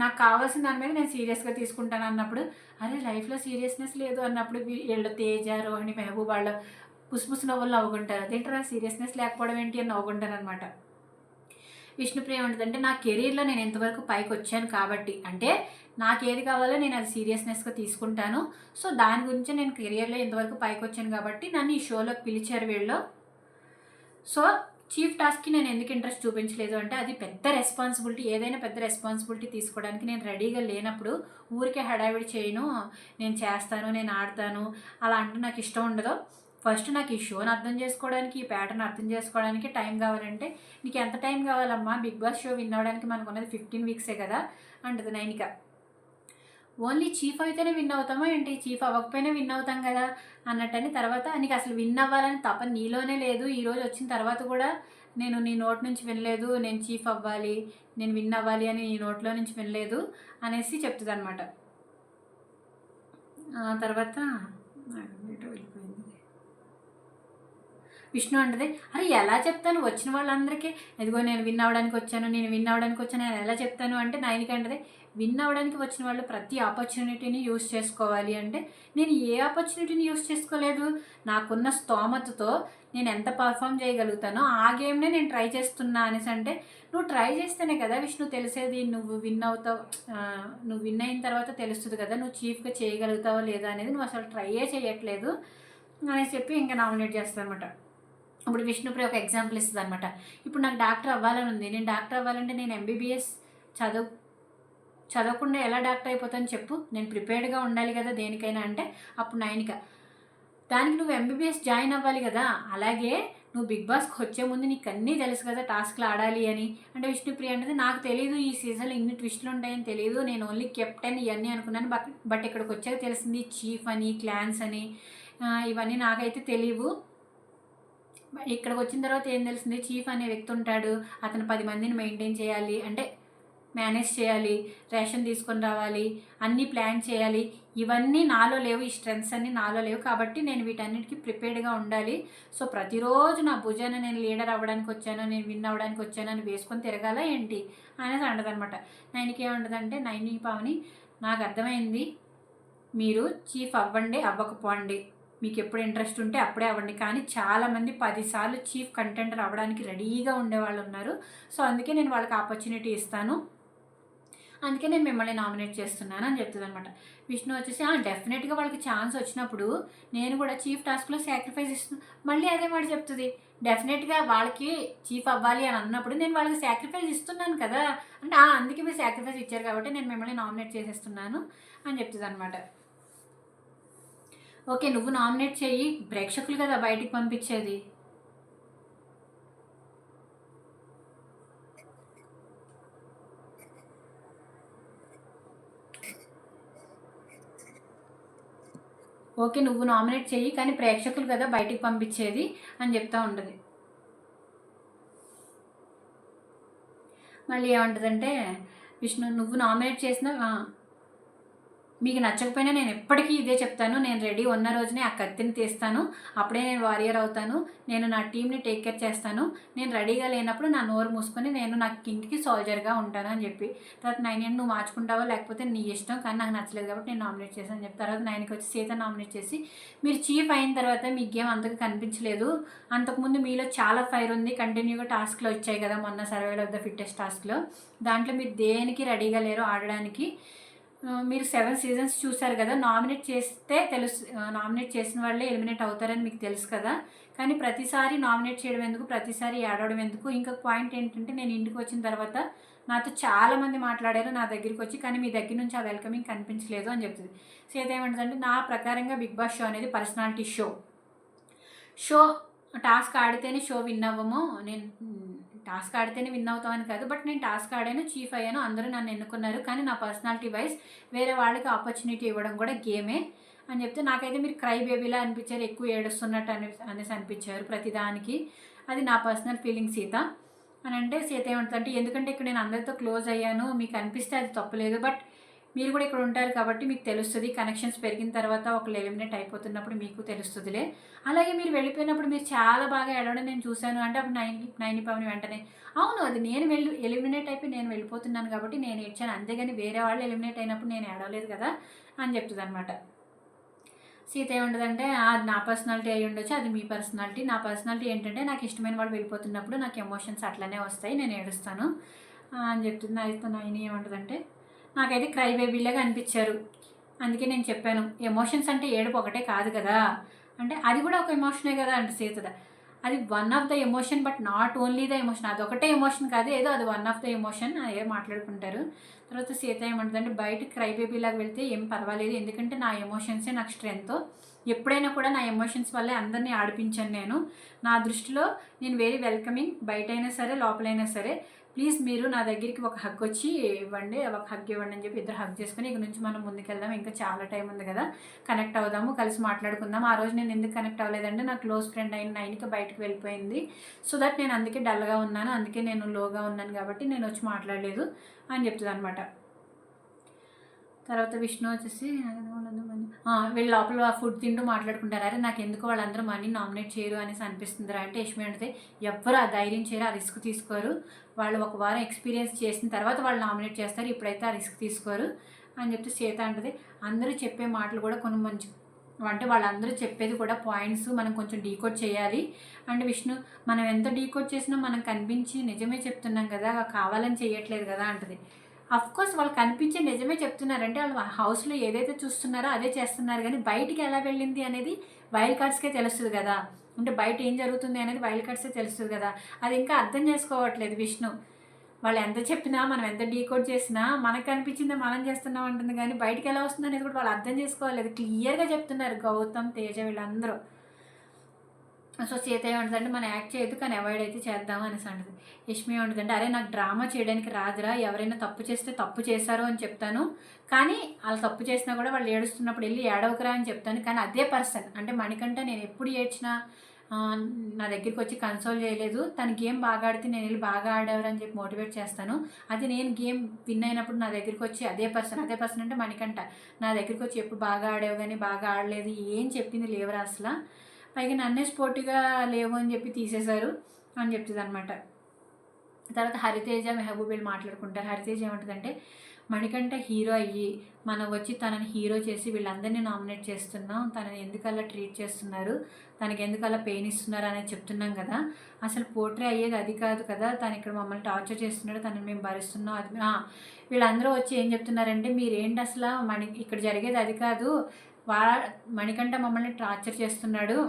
నాకు కావాల్సిన దాని మీద నేను సీరియస్గా తీసుకుంటాను అన్నప్పుడు, అరే లైఫ్లో సీరియస్నెస్ లేదు అన్నప్పుడు వీళ్ళు తేజ, రోహిణి, మెహబూబ్ వాళ్ళు పుసుపుసు నవ్వులు నవ్వుకుంటారు, అదేంటారా సీరియస్నెస్ లేకపోవడం ఏంటి అని నవ్వుకుంటారు అనమాట. విష్ణుప్రియ ఉంటుందంటే, నా కెరీర్లో నేను ఎంతవరకు పైకి వచ్చాను కాబట్టి, అంటే నాకు ఏది కావాలో నేను అది సీరియస్నెస్గా తీసుకుంటాను, సో దాని గురించి నేను కెరియర్లో ఎంతవరకు పైకి వచ్చాను కాబట్టి నన్ను ఈ షోలోకి పిలిచారు వీళ్ళు. సో చీఫ్ టాస్క్కి నేను ఎందుకు ఇంట్రెస్ట్ చూపించలేదు అంటే, అది పెద్ద రెస్పాన్సిబిలిటీ, ఏదైనా పెద్ద రెస్పాన్సిబిలిటీ తీసుకోవడానికి నేను రెడీగా లేనప్పుడు ఊరికే హడావిడి చేయను, నేను చేస్తాను, నేను ఆడతాను అలా అంటే నాకు ఇష్టం ఉండదు. ఫస్ట్ నాకు ఈ షోని అర్థం చేసుకోవడానికి, ఈ ప్యాటర్న్ అర్థం చేసుకోవడానికి టైం కావాలంటే, నీకు ఎంత టైం కావాలమ్మా, బిగ్ బాస్ షో విన్ అవ్వడానికి మనకు ఉన్నది 15 వీక్సే కదా అంటది నైనిక. ఓన్లీ చీఫ్ అయితేనే విన్ అవుతామా ఏంటి, చీఫ్ అవ్వకపోయినా విన్ అవుతాం కదా అన్నట్టని. తర్వాత నీకు అసలు విన్ అవ్వాలని తపన నీలోనే లేదు, ఈరోజు వచ్చిన తర్వాత కూడా నేను నీ నోట్ నుంచి వినలేదు నేను చీఫ్ అవ్వాలి, నేను విన్ అవ్వాలి అని నీ నోట్లో నుంచి వినలేదు అనేసి చెప్తుంది అనమాట. తర్వాత వెళ్ళిపోయింది. విష్ణు అంటది, అరే ఎలా చెప్తాను వచ్చిన వాళ్ళందరికీ, ఇదిగో నేను విన్ అవ్వడానికి వచ్చాను, నేను విన్ అవ్వడానికి వచ్చాను నేను ఎలా చెప్తాను అంటే, నైనిక అంటది, విన్ అవ్వడానికి వచ్చిన వాళ్ళు ప్రతి ఆపర్చునిటీని యూజ్ చేసుకోవాలి అంటే, నేను ఏ ఆపర్చునిటీని యూజ్ చేసుకోలేదు, నాకున్న స్తోమతతో నేను ఎంత పర్ఫామ్ చేయగలుగుతానో ఆ గేమ్నే నేను ట్రై చేస్తున్నా అనేసి అంటే, నువ్వు ట్రై చేస్తేనే కదా విష్ణు తెలిసేది, నువ్వు విన్ అవుతావు, నువ్వు విన్ అయిన తర్వాత తెలుస్తుంది కదా నువ్వు చీఫ్గా చేయగలుగుతావో లేదా అనేది, నువ్వు అసలు ట్రైయే చేయట్లేదు అనేసి చెప్పి ఇంకా నామినేట్ చేస్తాను అనమాట. ఇప్పుడు విష్ణుప్రియ ఒక ఎగ్జాంపుల్ ఇస్తుంది అనమాట. ఇప్పుడు నాకు డాక్టర్ అవ్వాలని ఉంది, నేను డాక్టర్ అవ్వాలంటే నేను ఎంబీబీఎస్ చదవకుండా ఎలా డాక్టర్ అయిపోతాను చెప్పు, నేను ప్రిపేర్డ్గా ఉండాలి కదా దేనికైనా అంటే, అప్పుడు నైనిక, దానికి నువ్వు ఎంబీబీఎస్ జాయిన్ అవ్వాలి కదా, అలాగే నువ్వు బిగ్ బాస్కి వచ్చే ముందు నీకు అన్నీ తెలుసు కదా టాస్క్లు ఆడాలి అని అంటే, విష్ణుప్రియ అంటే నాకు తెలియదు ఈ సీజన్లో ఇన్ని ట్విస్టులు ఉంటాయని తెలియదు, నేను ఓన్లీ కెప్టెన్ ఇవన్నీ అనుకున్నాను, బట్ ఇక్కడికి వచ్చాక తెలిసింది చీఫ్ అని క్లాన్స్ అని ఇవన్నీ నాకైతే తెలియవు. ఇక్కడికి వచ్చిన తర్వాత ఏం తెలిసింది, చీఫ్ అనే వ్యక్తి ఉంటాడు, అతను 10 మందిని మెయింటైన్ చేయాలి, అంటే మేనేజ్ చేయాలి, రేషన్ తీసుకొని రావాలి, అన్నీ ప్లాన్ చేయాలి, ఇవన్నీ నాలో లేవు, ఈ స్ట్రెంగ్స్ అన్నీ నాలో లేవు, కాబట్టి నేను వీటన్నిటికీ ప్రిపేర్డ్గా ఉండాలి. సో ప్రతిరోజు నా భుజాన నేను లీడర్ అవ్వడానికి వచ్చాను, నేను విన్ అవ్వడానికి వచ్చాను అని వేసుకొని తిరగాల ఏంటి అనేసి అంటదనమాట. నైనికి ఏమంటదంటే, నైని పావని నాకు అర్థమైంది, మీరు చీఫ్ అవ్వండి, అవ్వకపోండి, మీకు ఎప్పుడు ఇంట్రెస్ట్ ఉంటే అప్పుడే అవ్వండి. కానీ చాలామంది 10 సార్లు చీఫ్ కంటెండర్ అవ్వడానికి రెడీగా ఉండేవాళ్ళు ఉన్నారు. సో అందుకే నేను వాళ్ళకి ఆపర్చునిటీ ఇస్తాను, అందుకే నేను మిమ్మల్ని నామినేట్ చేస్తున్నాను అని చెప్తుందనమాట. విష్ణు వచ్చేసి డెఫినెట్గా వాళ్ళకి ఛాన్స్ వచ్చినప్పుడు నేను కూడా చీఫ్ టాస్క్లో సాక్రిఫైస్ ఇస్తున్నాను. మళ్ళీ అదే మాట చెప్తుంది, డెఫినెట్గా వాళ్ళకి చీఫ్ అవ్వాలి అని అన్నప్పుడు నేను వాళ్ళకి సాక్రిఫైస్ ఇస్తున్నాను కదా అంటే, అందుకే మీరు సాక్రిఫైస్ ఇచ్చారు కాబట్టి నేను మిమ్మల్ని నామినేట్ చేసేస్తున్నాను అని చెప్తుంది అనమాట. ఓకే, నువ్వు నామినేట్ చెయ్యి, ప్రేక్షకులు కదా బయటికి పంపించేది. ఓకే, నువ్వు నామినేట్ చెయ్యి, కానీ ప్రేక్షకులు కదా బయటికి పంపించేది అని చెప్తూ ఉంటుంది. మళ్ళీ ఏమంటుందంటే విష్ణు, నువ్వు నామినేట్ చేసిన మీకు నచ్చకపోయినా నేను ఎప్పటికీ ఇదే చెప్తాను, నేను రెడీ ఉన్న రోజునే ఆ కత్తిని తీస్తాను, అప్పుడే నేను వారియర్ అవుతాను, నేను నా టీంని టేక్ కేర్ చేస్తాను, నేను రెడీగా లేనప్పుడు నా నోరు మూసుకొని నేను నా కింగ్కి సోల్జర్గా ఉంటాను అని చెప్పి, తర్వాత 9 నువ్వు మార్చుకుంటావా లేకపోతే నీ ఇష్టం, కానీ నాకు నచ్చలేదు కాబట్టి నేను నామినేట్ చేశాను అని చెప్పి, తర్వాత 9కి వచ్చి సీత నామినేట్ చేసి, మీరు చీఫ్ అయిన తర్వాత మీ గేమ్ అంతగా కనిపించలేదు, అంతకుముందు మీలో చాలా ఫైర్ ఉంది, కంటిన్యూగా టాస్క్లో వచ్చాయి కదా మొన్న సర్వైవల్ ఆఫ్ ద ఫిట్టెస్ట్ టాస్క్లో, దాంట్లో మీరు దేనికి రెడీగా లేరు ఆడడానికి, మీరు 7 సీజన్స్ చూసారు కదా, నామినేట్ చేస్తే నామినేట్ చేసిన వాళ్ళే ఎలిమినేట్ అవుతారని మీకు తెలుసు కదా, కానీ ప్రతిసారి నామినేట్ చేయడం ఎందుకు, ప్రతిసారి ఏడవడం ఎందుకు. ఇంకొక పాయింట్ ఏంటంటే, నేను ఇంటికి వచ్చిన తర్వాత నాతో చాలామంది మాట్లాడారు నా దగ్గరికి వచ్చి, కానీ మీ దగ్గర నుంచి ఆ వెల్కమింగ్ కనిపించలేదు అని చెప్తుంది. సీత ఏమంటుందంటే, నా ప్రకారంగా బిగ్ బాస్ షో అనేది పర్సనాలిటీ షో టాస్క్ ఆడితేనే షో విన్ అవ్వము, నేను టాస్క్ ఆడితేనే విన్ అవుతామని కాదు, బట్ నేను టాస్క్ ఆడాను, చీఫ్ అయ్యాను, అందరూ నన్ను ఎన్నుకున్నారు, కానీ నా పర్సనాలిటీ వైజ్ వేరే వాళ్ళకి ఆపర్చునిటీ ఇవ్వడం కూడా గేమే అని చెప్తే, నాకైతే మీరు క్రై బేబీలా అనిపించారు, ఎక్కువ ఏడుస్తున్నట్టు అనేసి అనిపించారు ప్రతిదానికి, అది నా పర్సనల్ ఫీలింగ్ సీత అని అంటే, సీత ఏమంటుందంటే, ఎందుకంటే ఇక్కడ నేను అందరితో క్లోజ్ అయ్యాను, మీకు అనిపిస్తే అది తప్పలేదు, బట్ మీరు కూడా ఇక్కడ ఉంటారు కాబట్టి మీకు తెలుస్తుంది, కనెక్షన్స్ పెరిగిన తర్వాత ఒకళ్ళు ఎలిమినేట్ అయిపోతున్నప్పుడు మీకు తెలుస్తుందిలే, అలాగే మీరు వెళ్ళిపోయినప్పుడు మీరు చాలా బాగా ఏడవడం నేను చూశాను అంటే, అప్పుడు నైని పవన్ వెంటనే, అవును అది నేను ఎలిమినేట్ అయిపోయి నేను వెళ్ళిపోతున్నాను కాబట్టి నేను ఏడ్చాను, అంతేగాని వేరే వాళ్ళు ఎలిమినేట్ అయినప్పుడు నేను ఏడవలేదు కదా అని చెప్తుంది అనమాట. సీత ఏముండదంటే, అది నా పర్సనాలిటీ అయి ఉండొచ్చు, అది మీ పర్సనాలిటీ, నా పర్సనాలిటీ ఏంటంటే నాకు ఇష్టమైన వాళ్ళు వెళ్ళిపోతున్నప్పుడు నాకు ఎమోషన్స్ అట్లనే వస్తాయి, నేను ఏడుస్తాను అని చెప్తుంది. అయితే నైని ఏముంటుందంటే, నాకైతే క్రై బేబీలాగా అనిపించారు, అందుకే నేను చెప్పాను, ఎమోషన్స్ అంటే ఏడుపు ఒకటే కాదు కదా అంటే, అది కూడా ఒక ఎమోషనే కదా అంటే సీతద, అది one of the emotion but not only the emotion, అది ఒకటే ఎమోషన్ కాదు, ఏదో అది వన్ ఆఫ్ ద ఎమోషన్ అదే మాట్లాడుకుంటారు. తర్వాత సీత ఏమంటుందంటే, బయట క్రై బేబీలాగా వెళ్తే ఏం పర్వాలేదు, ఎందుకంటే నా ఎమోషన్సే నాకు స్ట్రెంగ్త్, ఎప్పుడైనా కూడా నా ఎమోషన్స్ వల్లే అందరినీ ఆడిపించాను నేను, నా దృష్టిలో నేను వెరీ వెల్కమింగ్, బయట అయినా సరే లోపలైనా సరే, ప్లీజ్ మీరు నా దగ్గరికి ఒక హగ్ వచ్చి ఇవ్వండి, ఒక హగ్ ఇవ్వండి అని చెప్పి ఇద్దరు హగ్ చేసుకుని, ఇక నుంచి మనం ముందుకెళ్దాం, ఇంకా చాలా టైం ఉంది కదా, కనెక్ట్ అవుదాము, కలిసి మాట్లాడుకుందాం. ఆ రోజు నేను ఎందుకు కనెక్ట్ అవ్వలేదంటే, నా క్లోజ్ ఫ్రెండ్ అయిన నైన్కి బయటకు వెళ్ళిపోయింది, సో దట్ నేను అందుకే డల్గా ఉన్నాను, అందుకే నేను లోగా ఉన్నాను కాబట్టి నేను వచ్చి మాట్లాడలేదు అని చెప్తుంది అనమాట. తర్వాత విష్ణు వచ్చేసి, వీళ్ళు లోపల ఫుడ్ తింటూ మాట్లాడుకుంటారు, అరే నాకు ఎందుకు వాళ్ళందరూ మనీ నామినేట్ చేయరు అనేసి అనిపిస్తుందిరా అంటే, యష్మి అంటే, ఎవ్వరు ఆ ధైర్యం చేయరు, ఆ రిస్క్ తీసుకోరు, వాళ్ళు ఒక వారం ఎక్స్పీరియన్స్ చేసిన తర్వాత వాళ్ళు నామినేట్ చేస్తారు, ఇప్పుడైతే ఆ రిస్క్ తీసుకోరు అని చెప్తే, సీత అంటది, అందరూ చెప్పే మాటలు కూడా కొన్ని మంచి అంటే, వాళ్ళందరూ చెప్పేది కూడా పాయింట్స్ మనం కొంచెం డీకోడ్ చేయాలి అండ్ విష్ణు, మనం ఎంత డీకోడ్ చేసినా మనం కనిపించి నిజమే చెప్తున్నాం కదా, కావాలని చేయట్లేదు కదా అంటది. కోర్స్ వాళ్ళు కనిపించే నిజమే చెప్తున్నారంటే, వాళ్ళు హౌస్లో ఏదైతే చూస్తున్నారో అదే చేస్తున్నారు, కానీ బయటికి ఎలా వెళ్ళింది అనేది వైల్డ్ కార్డ్స్కే తెలుస్తుంది కదా, అంటే బయట ఏం జరుగుతుంది అనేది వైల్డ్ కార్డ్స్కే తెలుస్తుంది కదా, అది ఇంకా అర్థం చేసుకోవట్లేదు విష్ణు. వాళ్ళు ఎంత చెప్పినా, మనం ఎంత డీకోడ్ చేసినా, మనకు కనిపించిందే మనం చేస్తున్నాం అంటుంది, కానీ బయటికి ఎలా వస్తుంది అనేది కూడా వాళ్ళు అర్థం చేసుకోవాలి, క్లియర్గా చెప్తున్నారు గౌతమ్, తేజ వీళ్ళందరూ. సో సీత ఏమంటుందంటే, మనం యాక్ట్ చేయొద్దు కానీ అవాయిడ్ అయితే చేద్దాము అనేసి అంటుంది. యష్మి ఏమంటుందంటే, అరే నాకు డ్రామా చేయడానికి రాదురా, ఎవరైనా తప్పు చేస్తే తప్పు చేశారు అని చెప్తాను, కానీ వాళ్ళు తప్పు చేసినా కూడా వాళ్ళు ఏడుస్తున్నప్పుడు వెళ్ళి ఏడవకరా అని చెప్తాను, కానీ అదే పర్సన్ అంటే మణికంఠ నేను ఎప్పుడు ఏడ్చినా నా దగ్గరికి వచ్చి కన్సోల్ చేయలేదు, తన గేమ్ బాగా ఆడితే నేను వెళ్ళి బాగా ఆడేవారు అని చెప్పి మోటివేట్ చేస్తాను, అది నేను గేమ్ విన్ అయినప్పుడు నా దగ్గరికి వచ్చి అదే పర్సన్ అంటే మణికంఠ నా దగ్గరికి వచ్చి ఎప్పుడు బాగా ఆడేవు కానీ బాగా ఆడలేదు ఏం చెప్పింది లేవరా అసలు, పైగా నన్నే స్పోర్టివ్గా లేవు అని చెప్పి తీసేశారు అని చెప్తుంది అనమాట. తర్వాత హరితేజ మెహబూబ్ వీళ్ళు మాట్లాడుకుంటారు. హరితేజ ఏమంటుందంటే, మణికంఠ హీరో అయ్యి మనం వచ్చి తనని హీరో చేసి వీళ్ళందరినీ నామినేట్ చేస్తున్నాం, తనని ఎందుకలా ట్రీట్ చేస్తున్నారు, తనకి ఎందుకలా పెయిన్ ఇస్తున్నారు అనేది చెప్తున్నాం కదా. అసలు పోట్రే అయ్యేది అది కాదు కదా, తను ఇక్కడ మమ్మల్ని టార్చర్ చేస్తున్నాడు, తనని మేము భరిస్తున్నాం. అది వీళ్ళందరూ వచ్చి ఏం చెప్తున్నారంటే, మీరేంటి అసలు ఇక్కడ జరిగేది అది కాదు, మణికంఠ మమ్మల్ని టార్చర్ చేస్తున్నాడు,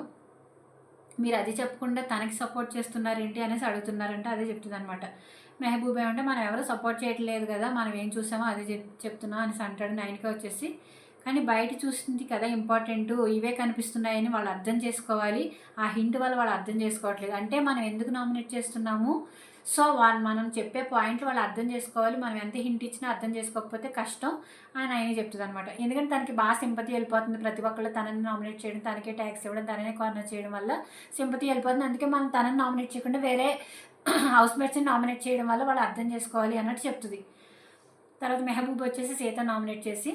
మీరు అది చెప్పకుండా తనకి సపోర్ట్ చేస్తున్నారేంటి అనేసి అడుగుతున్నారంటే అదే చెప్తుంది అనమాట. మెహబూబ్ ఏమంటే మనం ఎవరు సపోర్ట్ చేయట్లేదు కదా, మనం ఏం చూసామో అదే చెప్తున్నాం అనేసి అంటాడు. నైన్కి వచ్చేసి కానీ బయట చూస్తుంది కదా ఇంపార్టెంట్, ఇవే కనిపిస్తున్నాయని వాళ్ళు అర్థం చేసుకోవాలి, ఆ హింట్ వల్ల వాళ్ళు అర్థం చేసుకోవట్లేదు. అంటే మనం ఎందుకు నామినేట్ చేస్తున్నాము, సో మనం చెప్పే పాయింట్లు వాళ్ళు అర్థం చేసుకోవాలి, మనం ఎంత హింట్ ఇచ్చినా అర్థం చేసుకోకపోతే కష్టం అని ఆయన చెప్తుంది అనమాట. ఎందుకంటే తనకి బాగా సింపతి వెళ్ళిపోతుంది, ప్రతి ఒక్కళ్ళు తనని నామినేట్ చేయడం, తనకే ట్యాక్స్ ఇవ్వడం, తననే కార్నర్ చేయడం వల్ల సింపతి వెళ్ళిపోతుంది. అందుకే మనం తనని నామినేట్ చేయకుండా వేరే హౌస్ మేట్స్ని నామినేట్ చేయడం వల్ల వాళ్ళు అర్థం చేసుకోవాలి అన్నట్టు చెప్తుంది. తర్వాత మెహబూబ్ వచ్చేసి సీత నామినేట్ చేసి,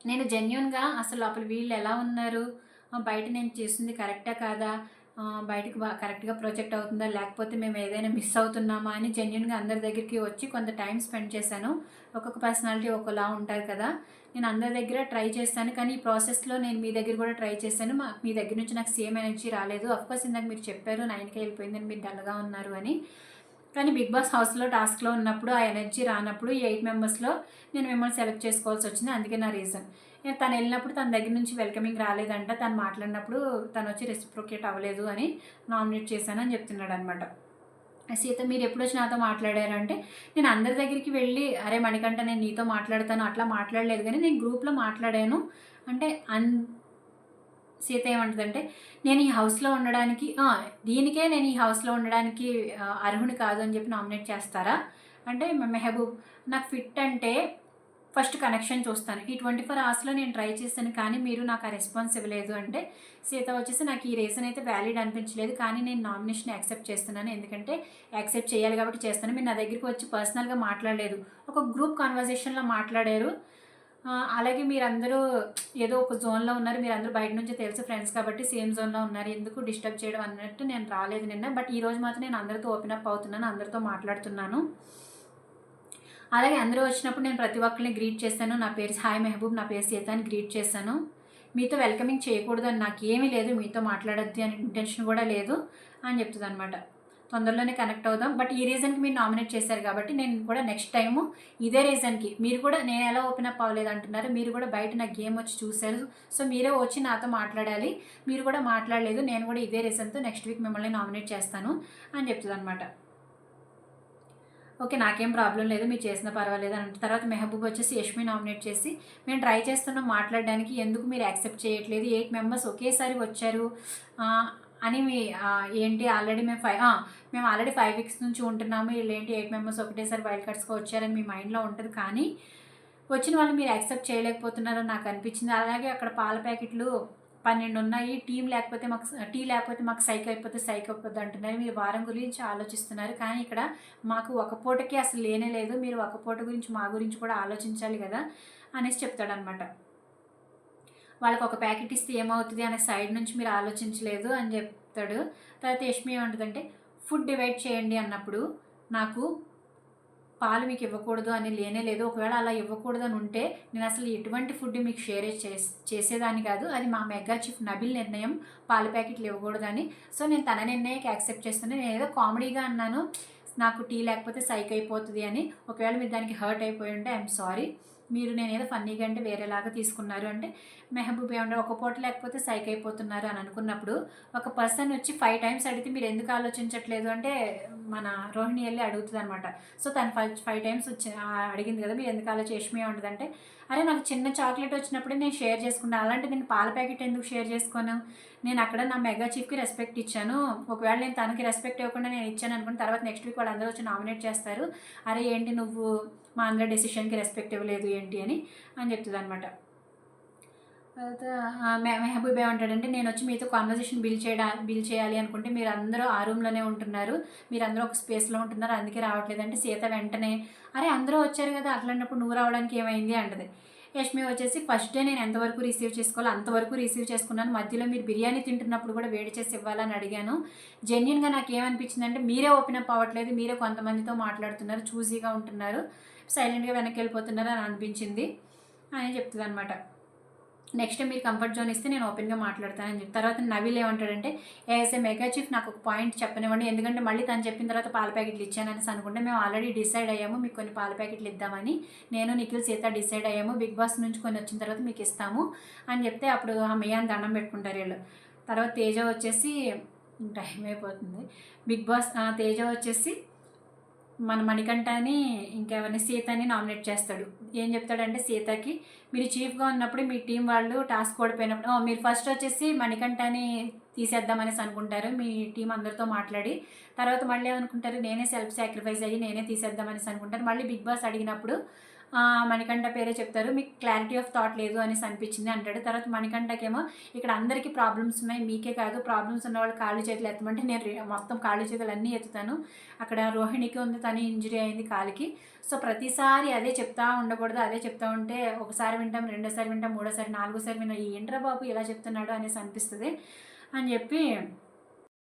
నేను జెన్యున్గా అసలు లోపల వీళ్ళు ఎలా ఉన్నారు, బయట నేను చేస్తుంది కరెక్టా కాదా, బయటకు కరెక్ట్గా ప్రొజెక్ట్ అవుతుందా, లేకపోతే మేము ఏదైనా మిస్ అవుతున్నామా అని జెన్యున్గా అందరి దగ్గరికి వచ్చి కొంత టైం స్పెండ్ చేశాను. ఒక్కొక్క పర్సనాలిటీ ఒకలా ఉంటారు కదా, నేను అందరి దగ్గర ట్రై చేస్తాను, కానీ ఈ ప్రాసెస్లో నేను మీ దగ్గర కూడా ట్రై చేశాను, మీ దగ్గర నుంచి నాకు సేమ్ ఎనర్జీ రాలేదు. అఫ్కోర్స్ ఇందాక మీరు చెప్పారు 9కి వెళ్ళిపోయిందని, మీరు డల్గా ఉన్నారు అని, కానీ బిగ్ బాస్ హౌస్లో టాస్క్లో ఉన్నప్పుడు ఆ ఎనర్జీ రానప్పుడు 8 మెంబర్స్లో నేను మిమ్మల్ని సెలెక్ట్ చేసుకోవాల్సి వచ్చింది, అందుకే నా రీజన్. తను వెళ్ళినప్పుడు తన దగ్గర నుంచి వెల్కమింగ్ రాలేదంట, తను మాట్లాడినప్పుడు తను వచ్చి రెసిప్రోకేట్ అవ్వలేదు అని నామినేట్ చేశానని చెప్తున్నాడు అనమాట. సీత మీరు ఎప్పుడు వచ్చి నాతో మాట్లాడారంటే, నేను అందరి దగ్గరికి వెళ్ళి అరే మణికంఠ నేను నీతో మాట్లాడతాను అట్లా మాట్లాడలేదు, కానీ నేను గ్రూప్లో మాట్లాడాను అంటే సీత ఏమంటుందంటే, నేను ఈ హౌస్లో ఉండడానికి దీనికే నేను ఈ హౌస్లో ఉండడానికి అర్హుని కాదు అని చెప్పి నామినేట్ చేస్తారా అంటే, మెహబూబ్ నాకు ఫిట్ అంటే ఫస్ట్ కనెక్షన్ చూస్తాను, ఈ 24 అవర్స్లో నేను ట్రై చేస్తాను, కానీ మీరు నాకు ఆ రెస్పాన్స్ ఇవ్వలేదు అంటే, సీత వచ్చేసి నాకు ఈ రీజన్ అయితే వ్యాలిడ్ అనిపించలేదు, కానీ నేను నామినేషన్ యాక్సెప్ట్ చేస్తున్నాను, ఎందుకంటే యాక్సెప్ట్ చేయాలి కాబట్టి చేస్తాను. మీరు నా దగ్గరికి వచ్చి పర్సనల్గా మాట్లాడలేదు, ఒక గ్రూప్ కన్వర్జేషన్లో మాట్లాడారు, అలాగే మీరందరూ ఏదో ఒక జోన్లో ఉన్నారు, మీరందరూ బయట నుంచి తెలుసు ఫ్రెండ్స్ కాబట్టి సేమ్ జోన్లో ఉన్నారు, ఎందుకు డిస్టర్బ్ చేయడం అన్నట్టు నేను రాలేదు నిన్న, బట్ ఈరోజు మాత్రం నేను అందరితో ఓపెన్ అప్ అవుతున్నాను, అందరితో మాట్లాడుతున్నాను. అలాగే అందరూ వచ్చినప్పుడు నేను ప్రతి ఒక్కరిని గ్రీట్ చేశాను, నా పేరు హాయ్ మెహబూబ్, నా పేరు సీత అని గ్రీట్ చేశాను, మీతో వెల్కమింగ్ చేయకూడదు అని నాకేమీ లేదు, మీతో మాట్లాడద్దు అని ఇంటెన్షన్ కూడా లేదు అని చెప్తుంది అనమాట. తొందరలోనే కనెక్ట్ అవుదాం, బట్ ఈ రీజన్కి మీరు నామినేట్ చేశారు కాబట్టి నేను కూడా నెక్స్ట్ టైము ఇదే రీజన్కి, మీరు కూడా నేను ఎలా ఓపెన్ అప్ అవ్వలేదు అంటున్నారు, మీరు కూడా బయట నా గేమ్ వచ్చి చూశారు, సో మీరే వచ్చి నాతో మాట్లాడాలి, మీరు కూడా మాట్లాడలేదు, నేను కూడా ఇదే రీజన్తో నెక్స్ట్ వీక్ మిమ్మల్ని నామినేట్ చేస్తాను అని చెప్తుంది అనమాట. ఓకే నాకేం ప్రాబ్లం లేదు, మీరు చేసిన పర్వాలేదు అని. తర్వాత మెహబూబ్ వచ్చేసి యష్మి నామినేట్ చేసి, మేము ట్రై చేస్తున్నాం మాట్లాడడానికి, ఎందుకు మీరు యాక్సెప్ట్ చేయట్లేదు, 8 మెంబర్స్ ఒకేసారి వచ్చారు అని ఏంటి ఆల్రెడీ మేము ఆల్రెడీ 5 వీక్స్ నుంచి ఉంటున్నాము, వీళ్ళేంటి 8 మెంబర్స్ ఒకటేసారి వైల్డ్ కార్డ్స్గా వచ్చారని మీ మైండ్లో ఉంటుంది, కానీ వచ్చిన వాళ్ళు మీరు యాక్సెప్ట్ చేయలేకపోతున్నారని నాకు అనిపించింది. అలాగే అక్కడ పాల ప్యాకెట్లు 12 ఉన్నాయి, టీ లేకపోతే మాకు సైక్ అయిపోద్ది అంటున్నారు, మీరు వారం గురించి ఆలోచిస్తున్నారు, కానీ ఇక్కడ మాకు ఒక పూటకి అసలు లేనే లేదు, మీరు ఒక పూట గురించి మా గురించి కూడా ఆలోచించాలి కదా అనేసి చెప్తాడనమాట. వాళ్ళకి ఒక ప్యాకెట్ ఇస్తే ఏమవుతుంది అనే సైడ్ నుంచి మీరు ఆలోచించలేదు అని చెప్తాడు. తర్వాత యష్మి ఏమంటుందంటే, ఫుడ్ డివైడ్ చేయండి అన్నప్పుడు నాకు పాలు మీకు ఇవ్వకూడదు అని లేనే లేదు, ఒకవేళ అలా ఇవ్వకూడదు అని ఉంటే నేను అసలు ఎటువంటి ఫుడ్ మీకు షేర్ చేసేదాన్ని కాదు, అది మా మెగా చీఫ్ నబిల్ నిర్ణయం పాల ప్యాకెట్లు ఇవ్వకూడదని, సో నేను తన నిర్ణయానికి యాక్సెప్ట్ చేస్తున్నాను, నేను ఏదో కామెడీగా అన్నాను నాకు టీ లేకపోతే సైక్ అయిపోతుంది అని, ఒకవేళ మీరు దానికి హర్ట్ అయిపోయి ఉంటే ఐఎమ్ సారీ, మీరు నేనేదో ఫన్నీగా అంటే వేరేలాగా తీసుకున్నారు అంటే, మెహబూబ్ ఏమన్నా ఒక పూట లేకపోతే సైక్ అయిపోతున్నారు అని అనుకున్నప్పుడు ఒక పర్సన్ వచ్చి 5 టైమ్స్ అడిగితే మీరు ఎందుకు ఆలోచించట్లేదు అంటే మన రోహిణి వెళ్ళి అడుగుతుంది అనమాట. సో తను 5 టైమ్స్ వచ్చి అడిగింది కదా, మీరు ఎందుకు యష్మి ఉంటుందంటే, అరే నాకు చిన్న చాక్లెట్ వచ్చినప్పుడే నేను షేర్ చేసుకున్నాను, అలాంటి నేను పాల ప్యాకెట్ ఎందుకు షేర్ చేసుకోను, నేను అక్కడ నా మెగా చీఫ్కి రెస్పెక్ట్ ఇచ్చాను, ఒకవేళ నేను తనకి రెస్పెక్ట్ ఇవ్వకుండా నేను ఇచ్చాను అనుకున్న తర్వాత నెక్స్ట్ వీక్ వాళ్ళు అందరూ వచ్చి నామినేట్ చేస్తారు, అరే ఏంటి నువ్వు మా అందరి డెసిషన్కి రెస్పెక్ట్ ఇవ్వలేదు ఏంటి అని చెప్తుంది అనమాట. తర్వాత మెహబూబ్ ఏమంటాడంటే, నేను వచ్చి మీతో కాన్వర్జేషన్ బిల్ చేయాలి అనుకుంటే మీరు అందరూ ఆ రూమ్లోనే ఉంటున్నారు, మీరు అందరూ ఒక స్పేస్లో ఉంటున్నారు, అందుకే రావట్లేదు అంటే, సీత వెంటనే అరే అందరూ వచ్చారు కదా అట్లాంటప్పుడు నువ్వు రావడానికి ఏమైంది అంటది. యష్మి వచ్చేసి ఫస్ట్ డే నేను ఎంతవరకు రిసీవ్ చేసుకోవాలో అంతవరకు రిసీవ్ చేసుకున్నాను, మధ్యలో మీరు బిర్యానీ తింటున్నప్పుడు కూడా వేడి చేసి ఇవ్వాలని అడిగాను. జెన్యున్గా నాకు ఏమనిపించింది అంటే మీరే ఓపెన్ అప్ అవ్వట్లేదు, మీరే కొంతమందితో మాట్లాడుతున్నారు, చూసీగా ఉంటున్నారు, సైలెంట్గా వెనక్కి వెళ్ళిపోతున్నారు అని అనిపించింది అని చెప్తుంది అనమాట. నెక్స్ట్ మీరు కంఫర్ట్ జోన్ ఇస్తే నేను ఓపెన్గా మాట్లాడతానని చెప్పి తర్వాత నవీల్ ఏమంటాడంటే ఏఎస్ఏ మెగా చీఫ్ నాకు ఒక పాయింట్ చెప్పనివ్వండి, ఎందుకంటే మళ్ళీ తను చెప్పిన తర్వాత పాల ప్యాకెట్లు ఇచ్చానని అనుకుంటే మేము ఆల్రెడీ డిసైడ్ అయ్యాము మీకు కొన్ని పాల ప్యాకెట్లు ఇద్దామని, నేను నిఖిల్ సీత డిసైడ్ అయ్యాము, బిగ్ బాస్ నుంచి కొన్ని వచ్చిన తర్వాత మీకు ఇస్తాము అని చెప్తే అప్పుడు అమ్మయ్య అని దండం పెట్టుకుంటారు వీళ్ళు. తర్వాత తేజ వచ్చేసి టైం అయిపోతుంది, బిగ్ బాస్ తేజ వచ్చేసి మన మణికంఠని ఇంకెవరిని సీతని నామినేట్ చేస్తాడు. ఏం చెప్తాడంటే సీతకి మీరు చీఫ్గా ఉన్నప్పుడు మీ టీం వాళ్ళు టాస్క్ ఓడిపోయినప్పుడు మీరు ఫస్ట్ వచ్చేసి మణికంఠని తీసేద్దామనేసి అనుకుంటారు మీ టీం అందరితో మాట్లాడి, తర్వాత మళ్ళీ ఏమనుకుంటారు నేనే సెల్ఫ్ సాక్రిఫైస్ అయ్యి నేనే తీసేద్దామనేసి అనుకుంటారు. మళ్ళీ బిగ్ బాస్ అడిగినప్పుడు మణికంఠ పేరే చెప్తారు, మీకు క్లారిటీ ఆఫ్ థాట్ లేదు అనేసి అనిపించింది అంటాడు. తర్వాత మణికంఠకేమో ఇక్కడ అందరికీ ప్రాబ్లమ్స్ ఉన్నాయి, మీకే కాదు, ప్రాబ్లమ్స్ ఉన్న వాళ్ళు కాళ్ళు చేతులు ఎత్తమంటే నేను మొత్తం కాళ్ళు చేతులు అన్నీ ఎత్తుతాను, అక్కడ రోహిణికి ఉంది తను ఇంజరీ అయింది కాలికి, సో ప్రతిసారి అదే చెప్తా ఉండకూడదు, అదే చెప్తా ఉంటే ఒకసారి వింటాం, రెండోసారి వింటాం, మూడోసారి, నాలుగోసారి విన్నాం, ఏంట్రా బాబు ఇలా చెప్తున్నాడు అనేసి అనిపిస్తుంది అని చెప్పి